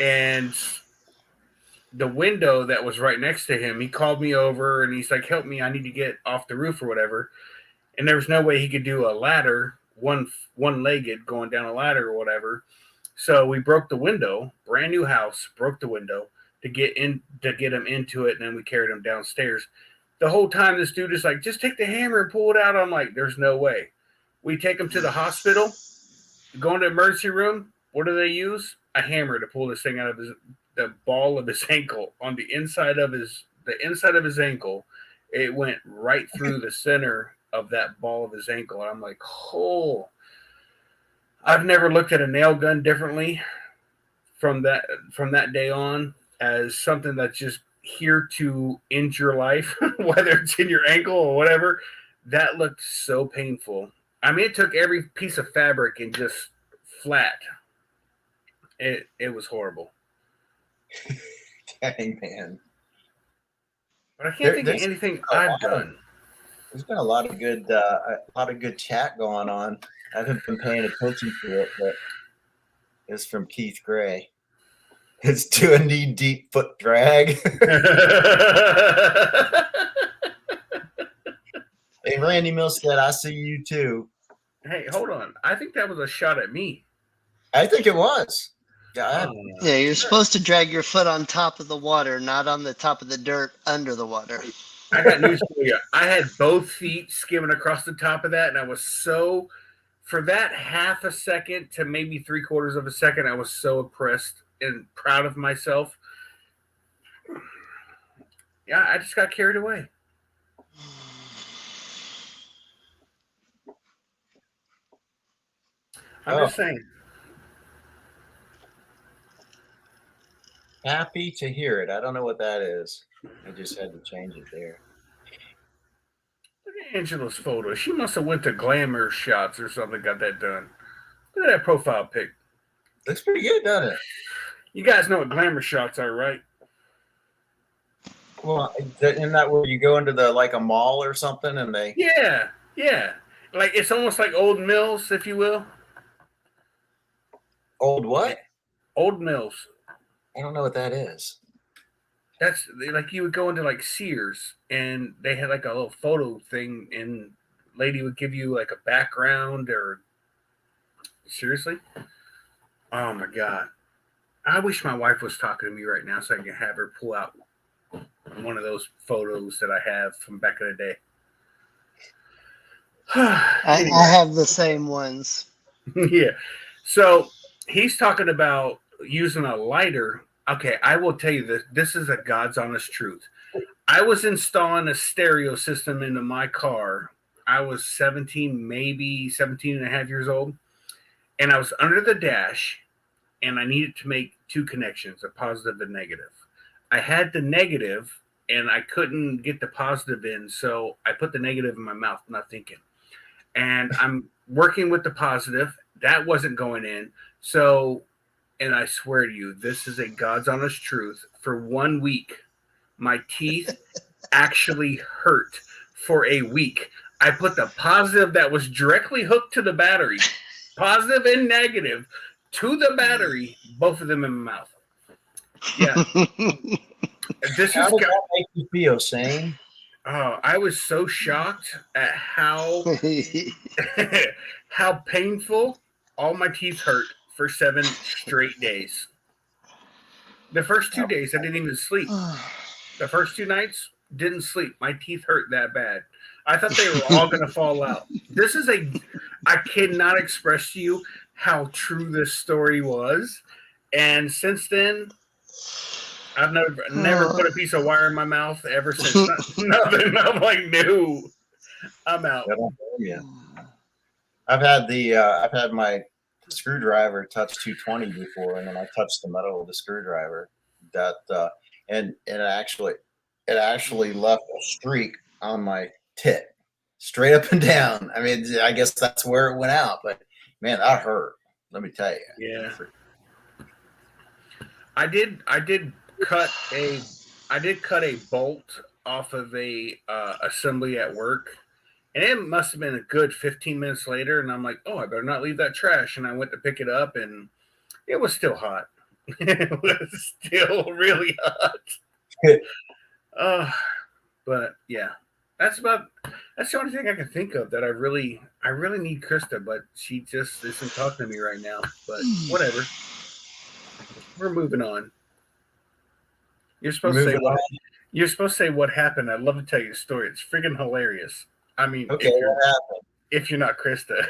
And the window that was right next to him, he called me over and he's like, help me, I need to get off the roof or whatever. And there was no way he could do a ladder, one-legged going down a ladder or whatever. So we broke the window, brand new house, broke the window to get him into it, and then we carried him downstairs. The whole time this dude is like, just take the hammer and pull it out. I'm like, there's no way. We take him to the hospital, go into the emergency room. What do they use? A hammer to pull this thing out of the ball of his ankle. On the inside of his ankle, it went right through the center of that ball of his ankle. And I'm like, oh, I've never looked at a nail gun differently from that day on, as something that's just here to end your life, whether it's in your ankle or whatever. That looked so painful. I mean, it took every piece of fabric and just flat. It was horrible. Dang, man. But I can't think of anything I've done. There's been a lot of good chat going on. I haven't been paying attention to it, but it's from Keith Gray. It's to a knee-deep foot drag. Hey, Randy Mills said, I see you too. Hey, hold on. I think that was a shot at me. I think it was. Yeah, Yeah, you're supposed to drag your foot on top of the water, not on the top of the dirt under the water. I got news for you. I had both feet skimming across the top of that, and I was so, for that half a second to maybe 3/4 of a second, I was so oppressed and proud of myself. Yeah, I just got carried away. I'm Oh, just saying. happy to hear it. I don't know what that is. I just had to change it there. Look at Angela's photo. She must have went to Glamour Shots or something, got that done. Look at that profile pic. Looks pretty good, doesn't it? You guys know what Glamour Shots are, right? Well, isn't that where you go into the like a mall or something and they Yeah, yeah. Like it's almost like Old Mills, if you will. old what? Old Mills. I don't know what that is. That's like you would go into like Sears and they had like a little photo thing and lady would give you like a background or seriously? Oh my god. I wish my wife was talking to me right now so I can have her pull out one of those photos that I have from back in the day. I have the same ones. Yeah. So he's talking about using a lighter. Okay, I will tell you this. This is a God's honest truth. I was installing a stereo system into my car. I was 17, maybe 17 and a half years old. And I was under the dash and I needed to make two connections, a positive and negative. I had the negative and I couldn't get the positive in. So I put the negative in my mouth, not thinking. And I'm working with the positive. That wasn't going in. So, and I swear to you, this is a God's honest truth. For 1 week, my teeth actually hurt for a week. I put the positive that was directly hooked to the battery, positive and negative, to the battery, both of them in my mouth. Yeah. This How is does that make you feel, Shane? oh, I was so shocked at how how painful all my teeth hurt for 7 straight days. The first 2 days, I didn't even sleep. The first 2 nights, didn't sleep. My teeth hurt that bad. I thought they were all going to fall out. This is I cannot express to you how true this story was. And since then, I've never put a piece of wire in my mouth ever since. Nothing. I'm like, no, I'm out. I don't blame you. I've had my screwdriver touch 220 before, and then I touched the metal of the screwdriver. That and it actually left a streak on my tit, straight up and down. I mean, I guess that's where it went out. But man, that hurt. Let me tell you. Yeah. I did cut a bolt off of a assembly at work, and it must have been a good 15 minutes later. And I'm like, oh, I better not leave that trash. And I went to pick it up, and it was still hot. It was still really hot. But yeah, that's the only thing I can think of that I really need Krista, but she just isn't talking to me right now. But whatever. We're moving on. You're supposed to say what happened. I'd love to tell you a story. It's friggin' hilarious. I mean, Okay, what happened? if you're not Krista.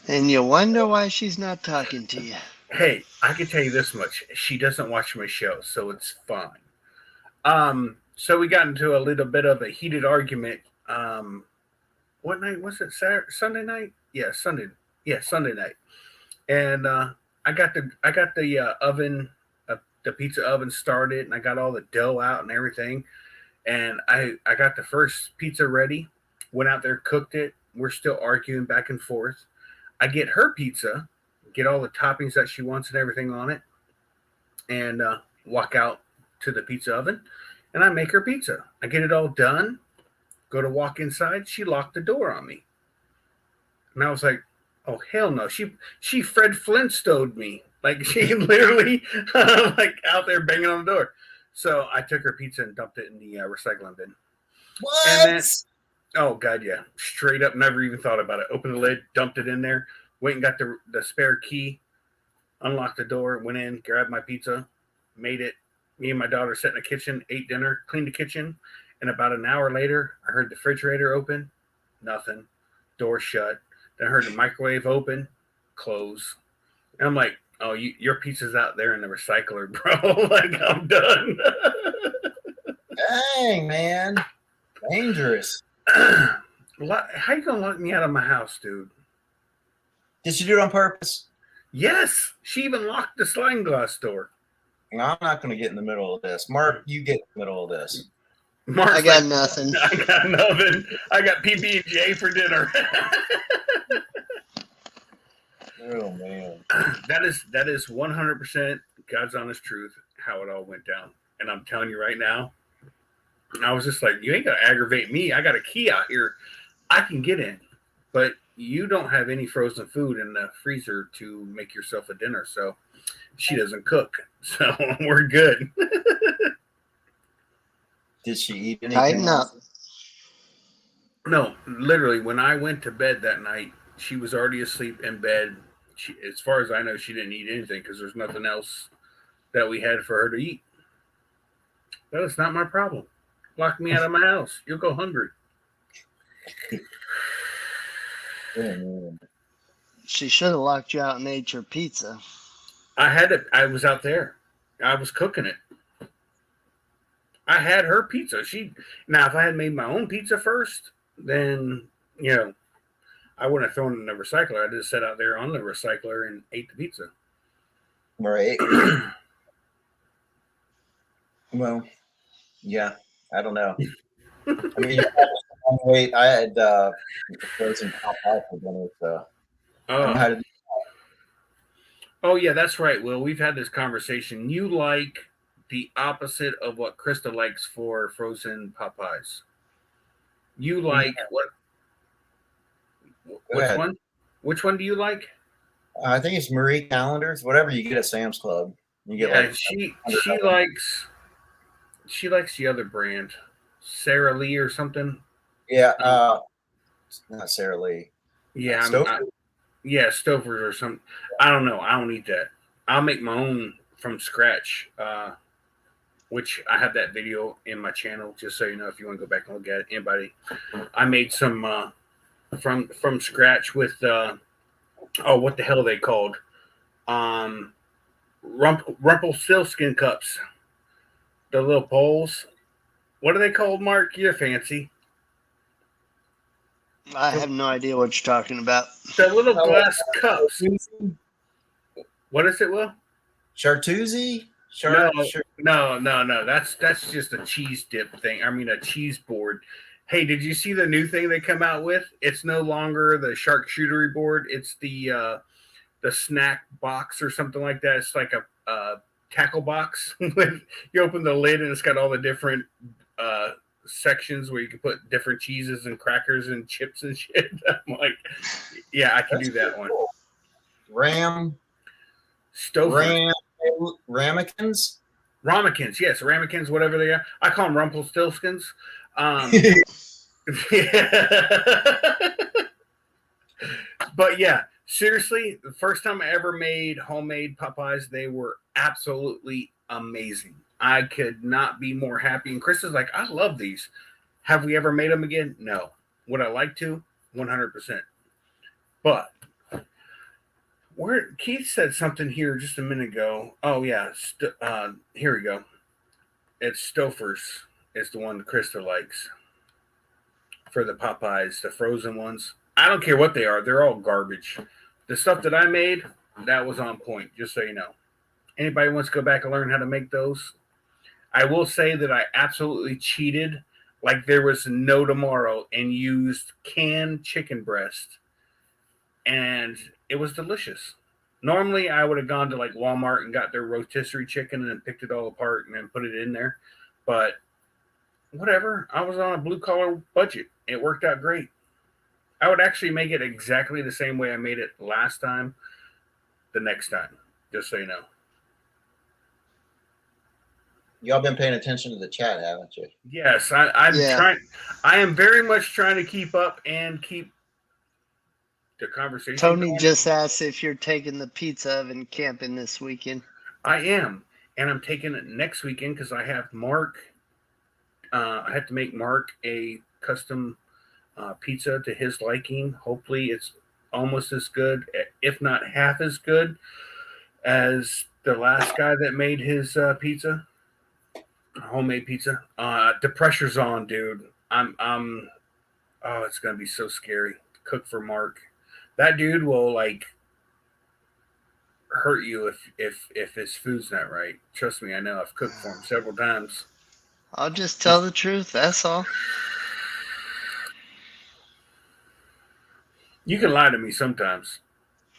And you wonder why she's not talking to you. Hey, I can tell you this much. She doesn't watch my show, so it's fine. So we got into a little bit of a heated argument. What night was it? Sunday night? Yeah, Sunday. Yeah, Sunday night. And I got the oven, the pizza oven started, and I got all the dough out and everything. And I got the first pizza ready. Went out there, cooked it. We're still arguing back and forth. I get her pizza, get all the toppings that she wants and everything on it, and walk out to the pizza oven, and I make her pizza. I get it all done, go to walk inside. She locked the door on me. And I was like, oh, hell no. She Fred Flintstone me. Like, she literally, like, out there banging on the door. So I took her pizza and dumped it in the recycling bin. What? And then, oh, God, yeah. Straight up, never even thought about it. Opened the lid, dumped it in there, went and got the spare key, unlocked the door, went in, grabbed my pizza, made it. Me and my daughter sat in the kitchen, ate dinner, cleaned the kitchen. And about an hour later, I heard the refrigerator open. Nothing. Door shut. Then I heard the microwave open, close. And I'm like, oh, your pizza's out there in the recycler, bro. Like, I'm done. Dang, man. Dangerous. How you gonna lock me out of my house, dude? Did she do it on purpose? Yes, she even locked the sliding glass door. No, I'm not going to get in the middle of this. Mark, you get in the middle of this. Mark's I got like, nothing. I got nothing. I got PB&J for dinner. Oh man. that is 100% God's honest truth how it all went down. And I'm telling you right now, I was just like, you ain't gonna aggravate me. I got a key out here. I can get in, but you don't have any frozen food in the freezer to make yourself a dinner. So she doesn't cook. So we're good. Did she eat anything? Tighten up. No, literally, when I went to bed that night, she was already asleep in bed. As far as I know, she didn't eat anything because there's nothing else that we had for her to eat. That is not my problem. Lock me out of my house. You'll go hungry. Oh, man. She should have locked you out and ate your pizza. I had it. I was out there. I was cooking it. I had her pizza. Now if I had made my own pizza first, then I wouldn't have thrown it in the recycler. I just sat out there on the recycler and ate the pizza. Right. Well, yeah, I don't know. I mean, wait, I had frozen Popeye for dinner, so Oh yeah, that's right. Will, we've had this conversation. You like the opposite of what Krista likes for frozen Popeyes. You like what? Which one? Which one do you like? I think it's Marie Callender's. Whatever you get at Sam's Club, you get she likes the other brand, Sara Lee or something. Yeah, not Sara Lee. Yeah, Stouffer's or something. I don't know. I don't eat that. I'll make my own from scratch, which I have that video in my channel. Just so you know, if you want to go back and look at it, anybody. I made some from scratch with what the hell are they called? Rumpelstiltskin cups. The little bowls. What are they called, Mark? You're fancy. I have no idea what you're talking about. The little glass cups. What is it, Will? Chartreuse? No. That's just a cheese dip thing. I mean, a cheese board. Hey, did you see the new thing they come out with? It's no longer the charcuterie board. It's the snack box or something like that. It's like a tackle box. You open the lid and it's got all the different sections where you can put different cheeses and crackers and chips and shit. I'm like, yeah, I can do that one. Ramekins, yes, ramekins, whatever they are. I call them Rumpelstiltskins. But yeah, seriously, the first time I ever made homemade Popeyes, they were absolutely amazing. I could not be more happy. And Chris is like, I love these. Have we ever made them again? No. Would I like to? 100%. But Keith said something here just a minute ago. Oh yeah, here we go. It's Stouffer's is the one Krista likes for the Popeyes, the frozen ones. I don't care what they are; they're all garbage. The stuff that I made, that was on point. Just so you know. Anybody wants to go back and learn how to make those? I will say that I absolutely cheated, like there was no tomorrow, and used canned chicken breast, and it was delicious. Normally, I would have gone to like Walmart and got their rotisserie chicken and then picked it all apart and then put it in there. But whatever, I was on a blue collar budget. It worked out great. I would actually make it exactly the same way I made it last time, the next time, just so you know. Y'all been paying attention to the chat, haven't you? Yes, I'm trying. I am very much trying to keep up and keep the conversation. Tony just asked if you're taking the pizza oven camping this weekend. I am, and I'm taking it next weekend because I have Mark. I have to make Mark a custom pizza to his liking. Hopefully, it's almost as good, if not half as good, as the last guy that made his pizza, homemade pizza. The pressure's on, dude. I'm Oh, it's gonna be so scary. Cook for Mark. That dude will like hurt you if his food's not right. Trust me, I know. I've cooked for him several times. I'll just tell the truth. That's all. You can lie to me sometimes,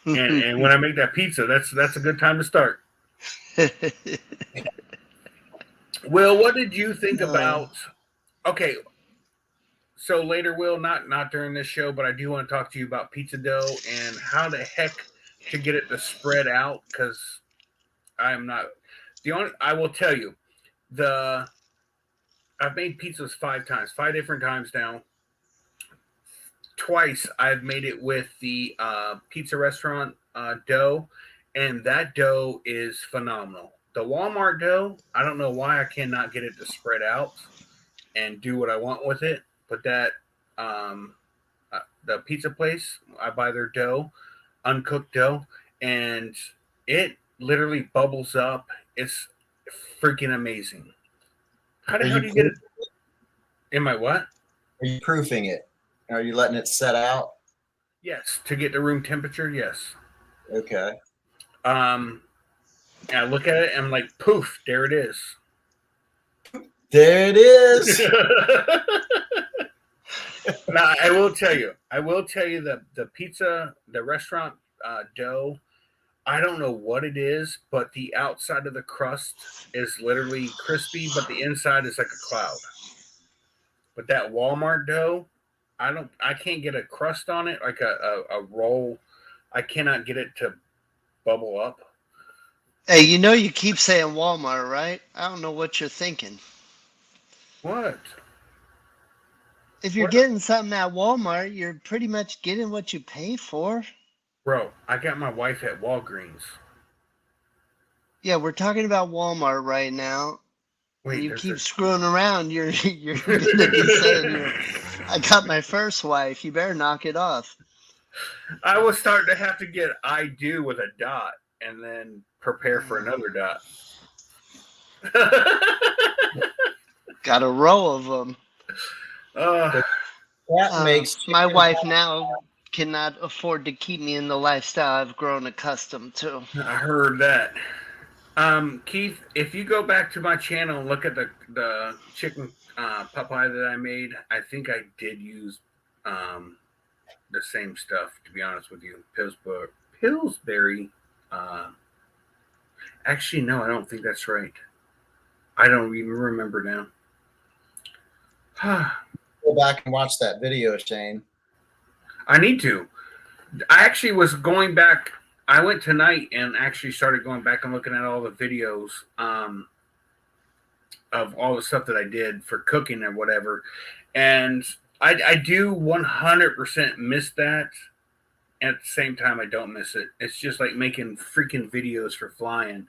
and when I make that pizza, that's a good time to start. Will, what did you think about? Okay, so later, Will, not during this show, but I do want to talk to you about pizza dough and how the heck to get it to spread out because I'm not the only. I will tell you the I've made pizzas 5 times, 5 different times now. Twice I've made it with the pizza restaurant dough, and that dough is phenomenal. The Walmart dough, I don't know why I cannot get it to spread out and do what I want with it, but that um, the pizza place, I buy their dough, uncooked dough, and it literally bubbles up. It's freaking amazing. How the Are hell you do you get it? proof- Am I what? are you proofing it? Are you letting it set out? Yes, to get to room temperature. Yes. Okay. And I look at it and I'm like, poof, there it is. There it is. Now I will tell you the pizza, the restaurant dough. I don't know what it is, but the outside of the crust is literally crispy, but the inside is like a cloud. But that Walmart dough, I can't get a crust on it like a roll. I cannot get it to bubble up. Hey, you know you keep saying Walmart, right? I don't know what you're thinking. What? If you're What? getting something at Walmart, you're pretty much getting what you pay for. Bro, I got my wife at Walgreens. Yeah, we're talking about Walmart right now. And Wait, you there's a keep screwing around, you're gonna be saying I got my first wife. You better knock it off. I was starting to have to get I do with a dot and then prepare for another dot. Got a row of them. uh, That makes My chicken wife now cannot afford to keep me in the lifestyle I've grown accustomed to. I heard that. Keith, if you go back to my channel and look at the chicken pot pie that I made, I think I did use the same stuff. To be honest with you, Pillsbury. Uh, actually, no, I don't think that's right. I don't even remember now. Go back and watch that video, Shane. I need to. I actually was going back. I went tonight and actually started going back and looking at all the videos of all the stuff that I did for cooking or whatever. And I do 100% miss that. At the same time, I don't miss it. It's just like making freaking videos for flying.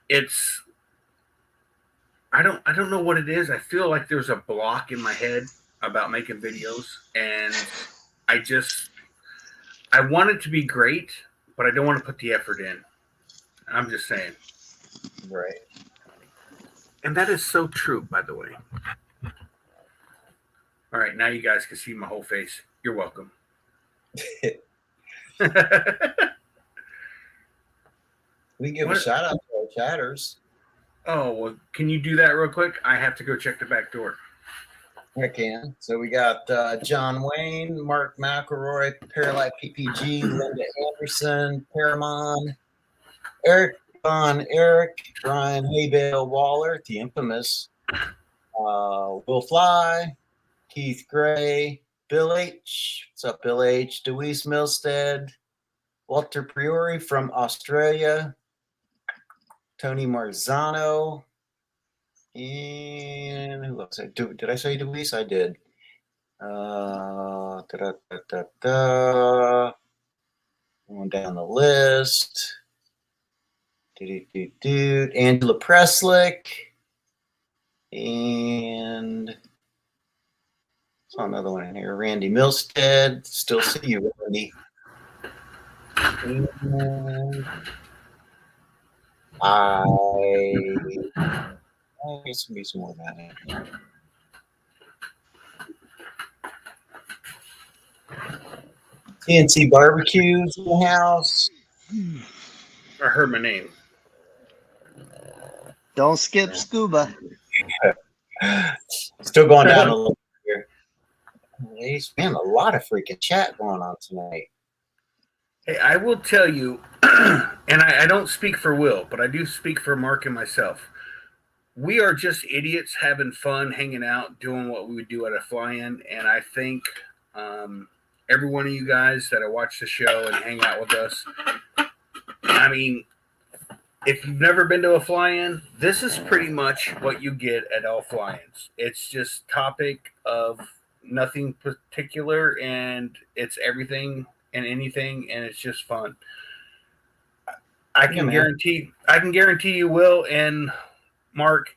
It's I don't know what it is. I feel like there's a block in my head about making videos, and I want it to be great, but I don't want to put the effort in. I'm just saying. Right. And that is so true, by the way. All right, now you guys can see my whole face. You're welcome. We give What? a shout out to our chatters. Oh, well, can you do that real quick? I have to go check the back door. I can. So we got John Wayne, Mark McElroy, Paralight PPG, Linda Anderson, Paramon, Eric Von Eric, Brian Haybale Waller, the infamous Will Fly, Keith Gray, Bill H. What's up, Bill H? Deweese Milstead, Walter Priori from Australia, Tony Marzano, and who else? Did I say Deweese? I did. Going down the list. Angela Preslick. And saw another one in here. Randy Milstead. Still see you, Randy. And I guess there'll be some more of that. TNC barbecues in the house. I heard my name. Don't skip scuba. Still going down a little bit here. Man, a lot of freaking chat going on tonight. Hey, I will tell you, and I don't speak for Will, but I do speak for Mark and myself. We are just idiots having fun, hanging out, doing what we would do at a fly-in, and I think every one of you guys that watch the show and hang out with us, I mean, if you've never been to a fly-in, this is pretty much what you get at all fly-ins. It's just topic of nothing particular, and it's everything and anything, and it's just fun. I can guarantee you, Will and Mark,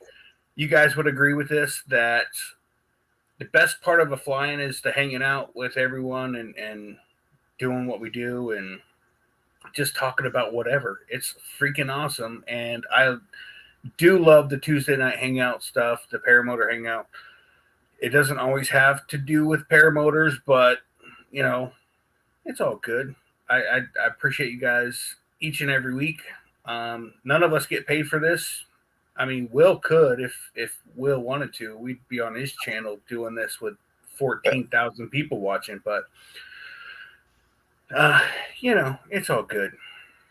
you guys would agree with this, that the best part of a fly-in is the hanging out with everyone and doing what we do and just talking about whatever. It's freaking awesome. And I do love the Tuesday night hangout stuff, the Paramotor hangout. It doesn't always have to do with paramotors, but you know, it's all good. I appreciate you guys each and every week. None of us get paid for this. I mean, Will could if Will wanted to. We'd be on his channel doing this with 14,000 people watching, but you know, it's all good.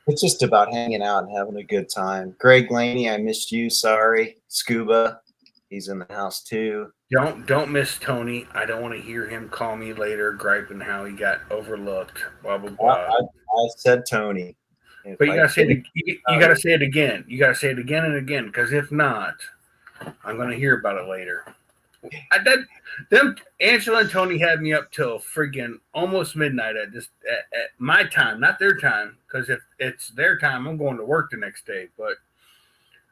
It's just about hanging out and having a good time. Greg Laney, I missed you. Sorry. Scuba, he's in the house too. Don't miss Tony. I don't want to hear him call me later griping how he got overlooked. Blah blah blah. I said Tony. But you gotta say it. You gotta say it again. You gotta say it again and again, because if not, I'm gonna hear about it later. Angela and Tony had me up till friggin' almost midnight at my time, not their time. Because if it's their time, I'm going to work the next day. But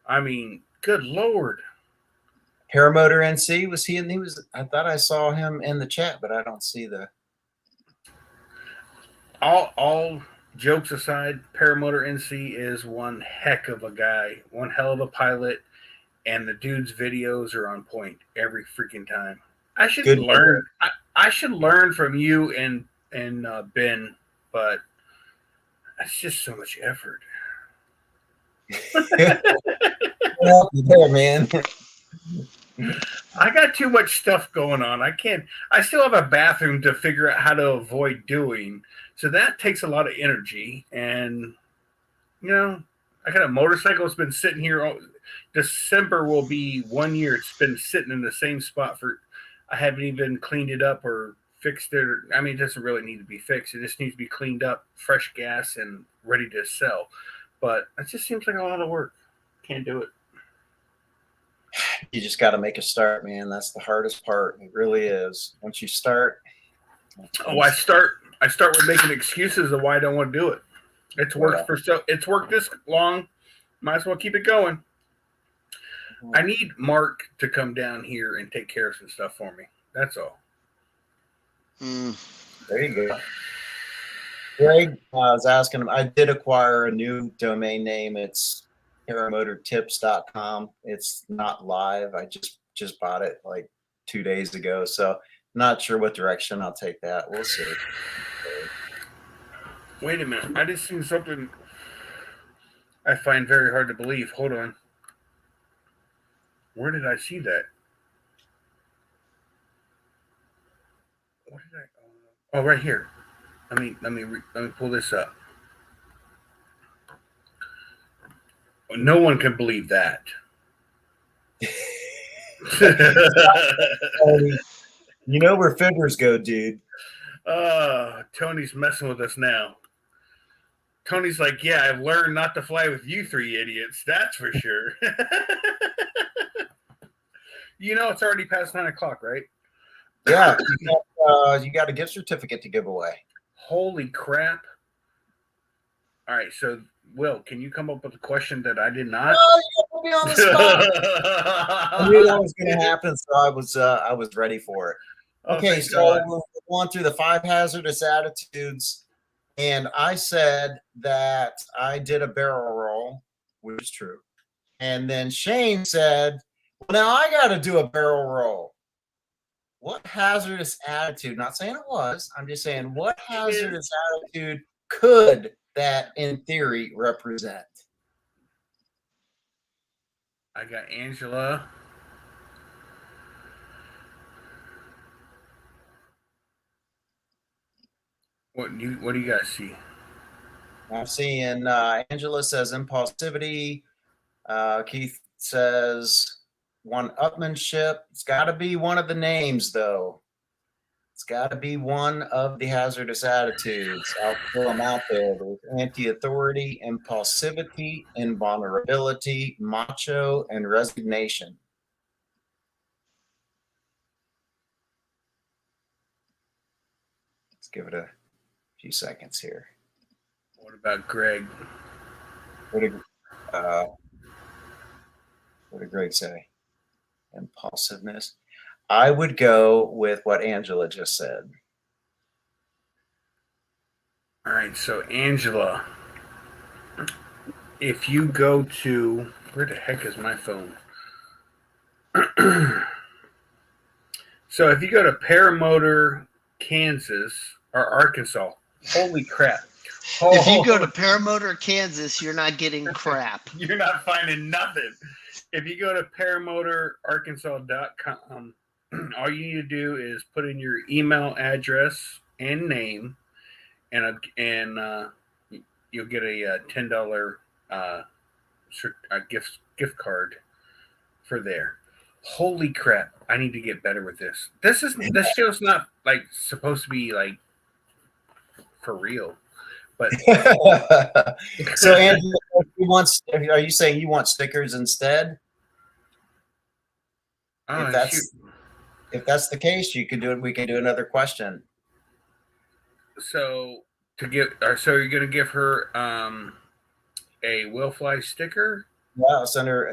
I mean, good lord. Paramotor NC, was he? And he was. I thought I saw him in the chat, but I don't see the. All jokes aside, Paramotor NC is one heck of a guy, one hell of a pilot, and the dude's videos are on point every freaking time. I should learn. I should learn from you and Ben, but it's just so much effort. Well, there, man. I got too much stuff going on. I still have a bathroom to figure out how to avoid doing. So that takes a lot of energy. And, you know, I got a motorcycle that's been sitting here. December will be 1 year. It's been sitting in the same spot I haven't even cleaned it up or fixed it. I mean, it doesn't really need to be fixed. It just needs to be cleaned up, fresh gas, and ready to sell. But it just seems like a lot of work. Can't do it. You just got to make a start, man. That's the hardest part. It really is. Once you start. I start with making excuses of why I don't want to do it. It's worked it's worked this long. Might as well keep it going. I need Mark to come down here and take care of some stuff for me. That's all. There you go. Greg was asking him. I did acquire a new domain name. It's paramotortips.com. It's not live. I just bought it like 2 days ago, so not sure what direction I'll take that. We'll see. Wait a minute. I just seen something I find very hard to believe. Hold on. Where did I see that? What did I? Oh, right here. Let me pull this up. No one can believe that. You know where figures go, dude. Tony's messing with us now. Tony's like, yeah, I've learned not to fly with you three idiots. That's for sure. You know, it's already past 9 o'clock, right? Yeah. You got a gift certificate to give away. Holy crap. All right. So, Will, can you come up with a question that I did not? Oh, you put me on the spot. I knew that was going to happen, so I was ready for it. Okay, so we're going through the 5 hazardous attitudes, and I said that I did a barrel roll, which is true. And then Shane said, well, now I got to do a barrel roll. what hazardous attitude, not saying it was, I'm just saying what hazardous attitude could that in theory represent? I got Angela. What do you guys see? I'm seeing Angela says impulsivity. Keith says one-upmanship. It's got to be one of the names, though. It's got to be one of the hazardous attitudes. I'll throw them out there. There's anti-authority, impulsivity, invulnerability, macho, and resignation. Let's give it a few seconds here. What about Greg? What did Greg say? Impulsiveness. I would go with what Angela just said. All right, so Angela, if you go to, where the heck is my phone? So if you go to Paramotor, Kansas, or Arkansas, holy crap. If you go to Paramotor, Kansas, you're not getting crap. You're not finding nothing. If you go to paramotorarkansas.com, all you need to do is put in your email address and name, and you'll get a $10 gift card for there. Holy crap! I need to get better with this. This show's not like supposed to be like for real, but So, Angela, are you saying you want stickers instead? oh, If that's the case, you can do it. We can do another question. so you're gonna give her a Will Fly sticker? Yeah, I'll send her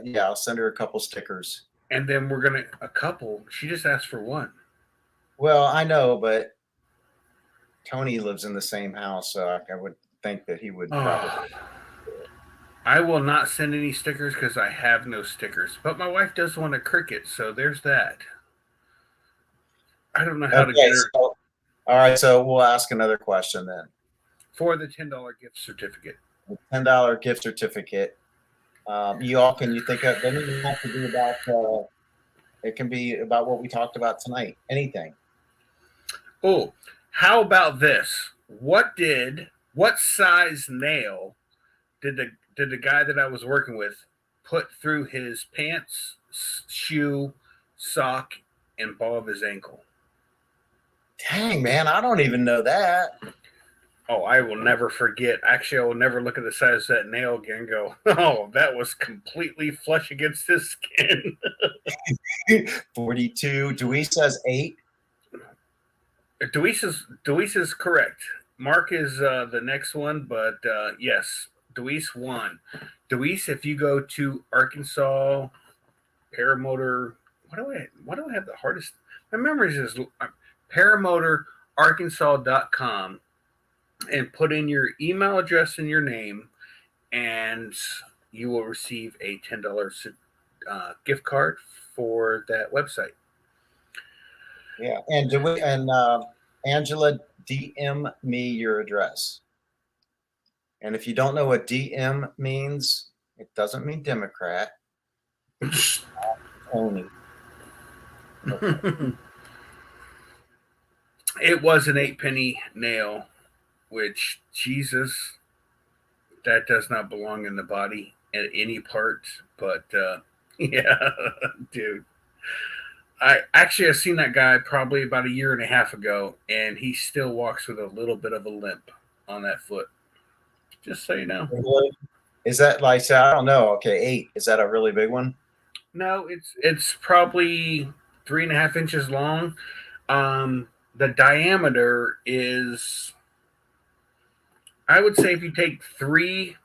a couple stickers. And then we're gonna a couple. She just asked for one. Well, I know, but Tony lives in the same house, so I would think that he would probably. I will not send any stickers because I have no stickers. But my wife does want a Cricut, so there's that. I don't know how to get her. All right, so we'll ask another question then. For the $10 gift certificate. $10 gift certificate. You think of, doesn't even have to be about, it can be about what we talked about tonight. Anything. Oh, how about this? What size nail did the guy that I was working with put through his pants, shoe, sock, and ball of his ankle? Dang, man, I don't even know that. Oh, I will never forget. Actually, I will never look at the size of that nail again and go, oh, that was completely flush against his skin. 42. Deweese says 8. Deweese is correct. Mark is the next one, but yes, Deweese won. Deweese, if you go to Arkansas, Paramotor, why do I have the hardest? My memory is paramotorarkansas.com. And put in your email address and your name, and you will receive a $10 gift card for that website. Yeah, and Angela, DM me your address. And if you don't know what DM means, it doesn't mean Democrat. Tony. Okay. It was an 8-penny nail. Which, Jesus, that does not belong in the body at any part. But yeah, dude. I've seen that guy probably about a year and a half ago, and he still walks with a little bit of a limp on that foot. Just so you know. Is that like, I don't know. Okay, 8. Is that a really big one? No, it's probably 3.5 inches long. The diameter is, I would say, if you take three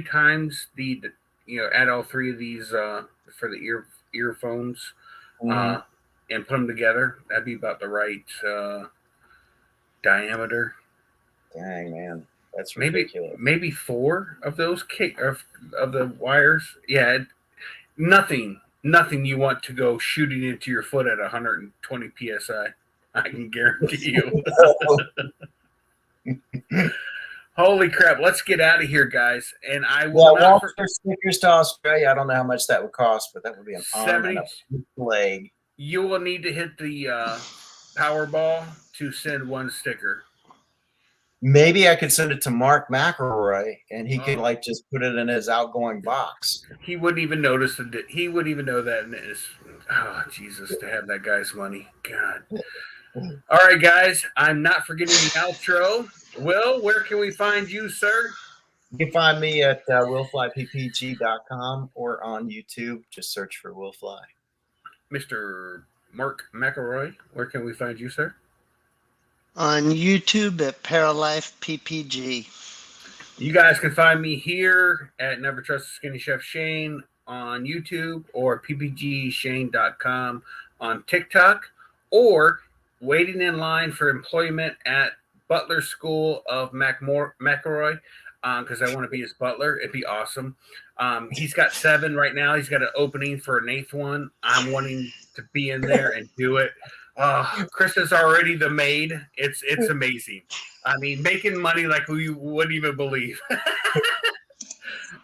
times add all 3 of these for the earphones, and put them together, that'd be about the right diameter. Dang, man, that's ridiculous. Maybe 4 of those of the wires. Yeah, nothing nothing you want to go shooting into your foot at 120 psi. I can guarantee you. Holy crap! Let's get out of here, guys. And I will not. Walter stickers to Australia. I don't know how much that would cost, but that would be an arm and a leg. You will need to hit the Powerball to send one sticker. Maybe I could send it to Mark McElroy, and he could like just put it in his outgoing box. He wouldn't even notice it. He wouldn't even know that. In his, oh Jesus! To have that guy's money, God. All right, guys. I'm not forgetting the outro. Will, where can we find you, sir? You can find me at willflyppg.com or on YouTube. Just search for Will Fly. Mr. Mark McElroy, where can we find you, sir? On YouTube at Paralife PPG. You guys can find me here at Never Trust the Skinny Chef Shane on YouTube or ppgshane.com on TikTok, or waiting in line for employment at Butler School of McElroy because I want to be his butler. It'd be awesome. He's got 7 right now. He's got an opening for an 8th one. I'm wanting to be in there and do it. Krista's already the maid. It's amazing. I mean, making money like we wouldn't even believe.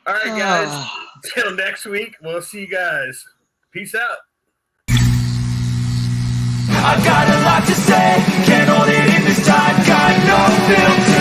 All right, guys. Till next week. We'll see you guys. Peace out. I've got a lot to say, can't hold it in this time, got no filter.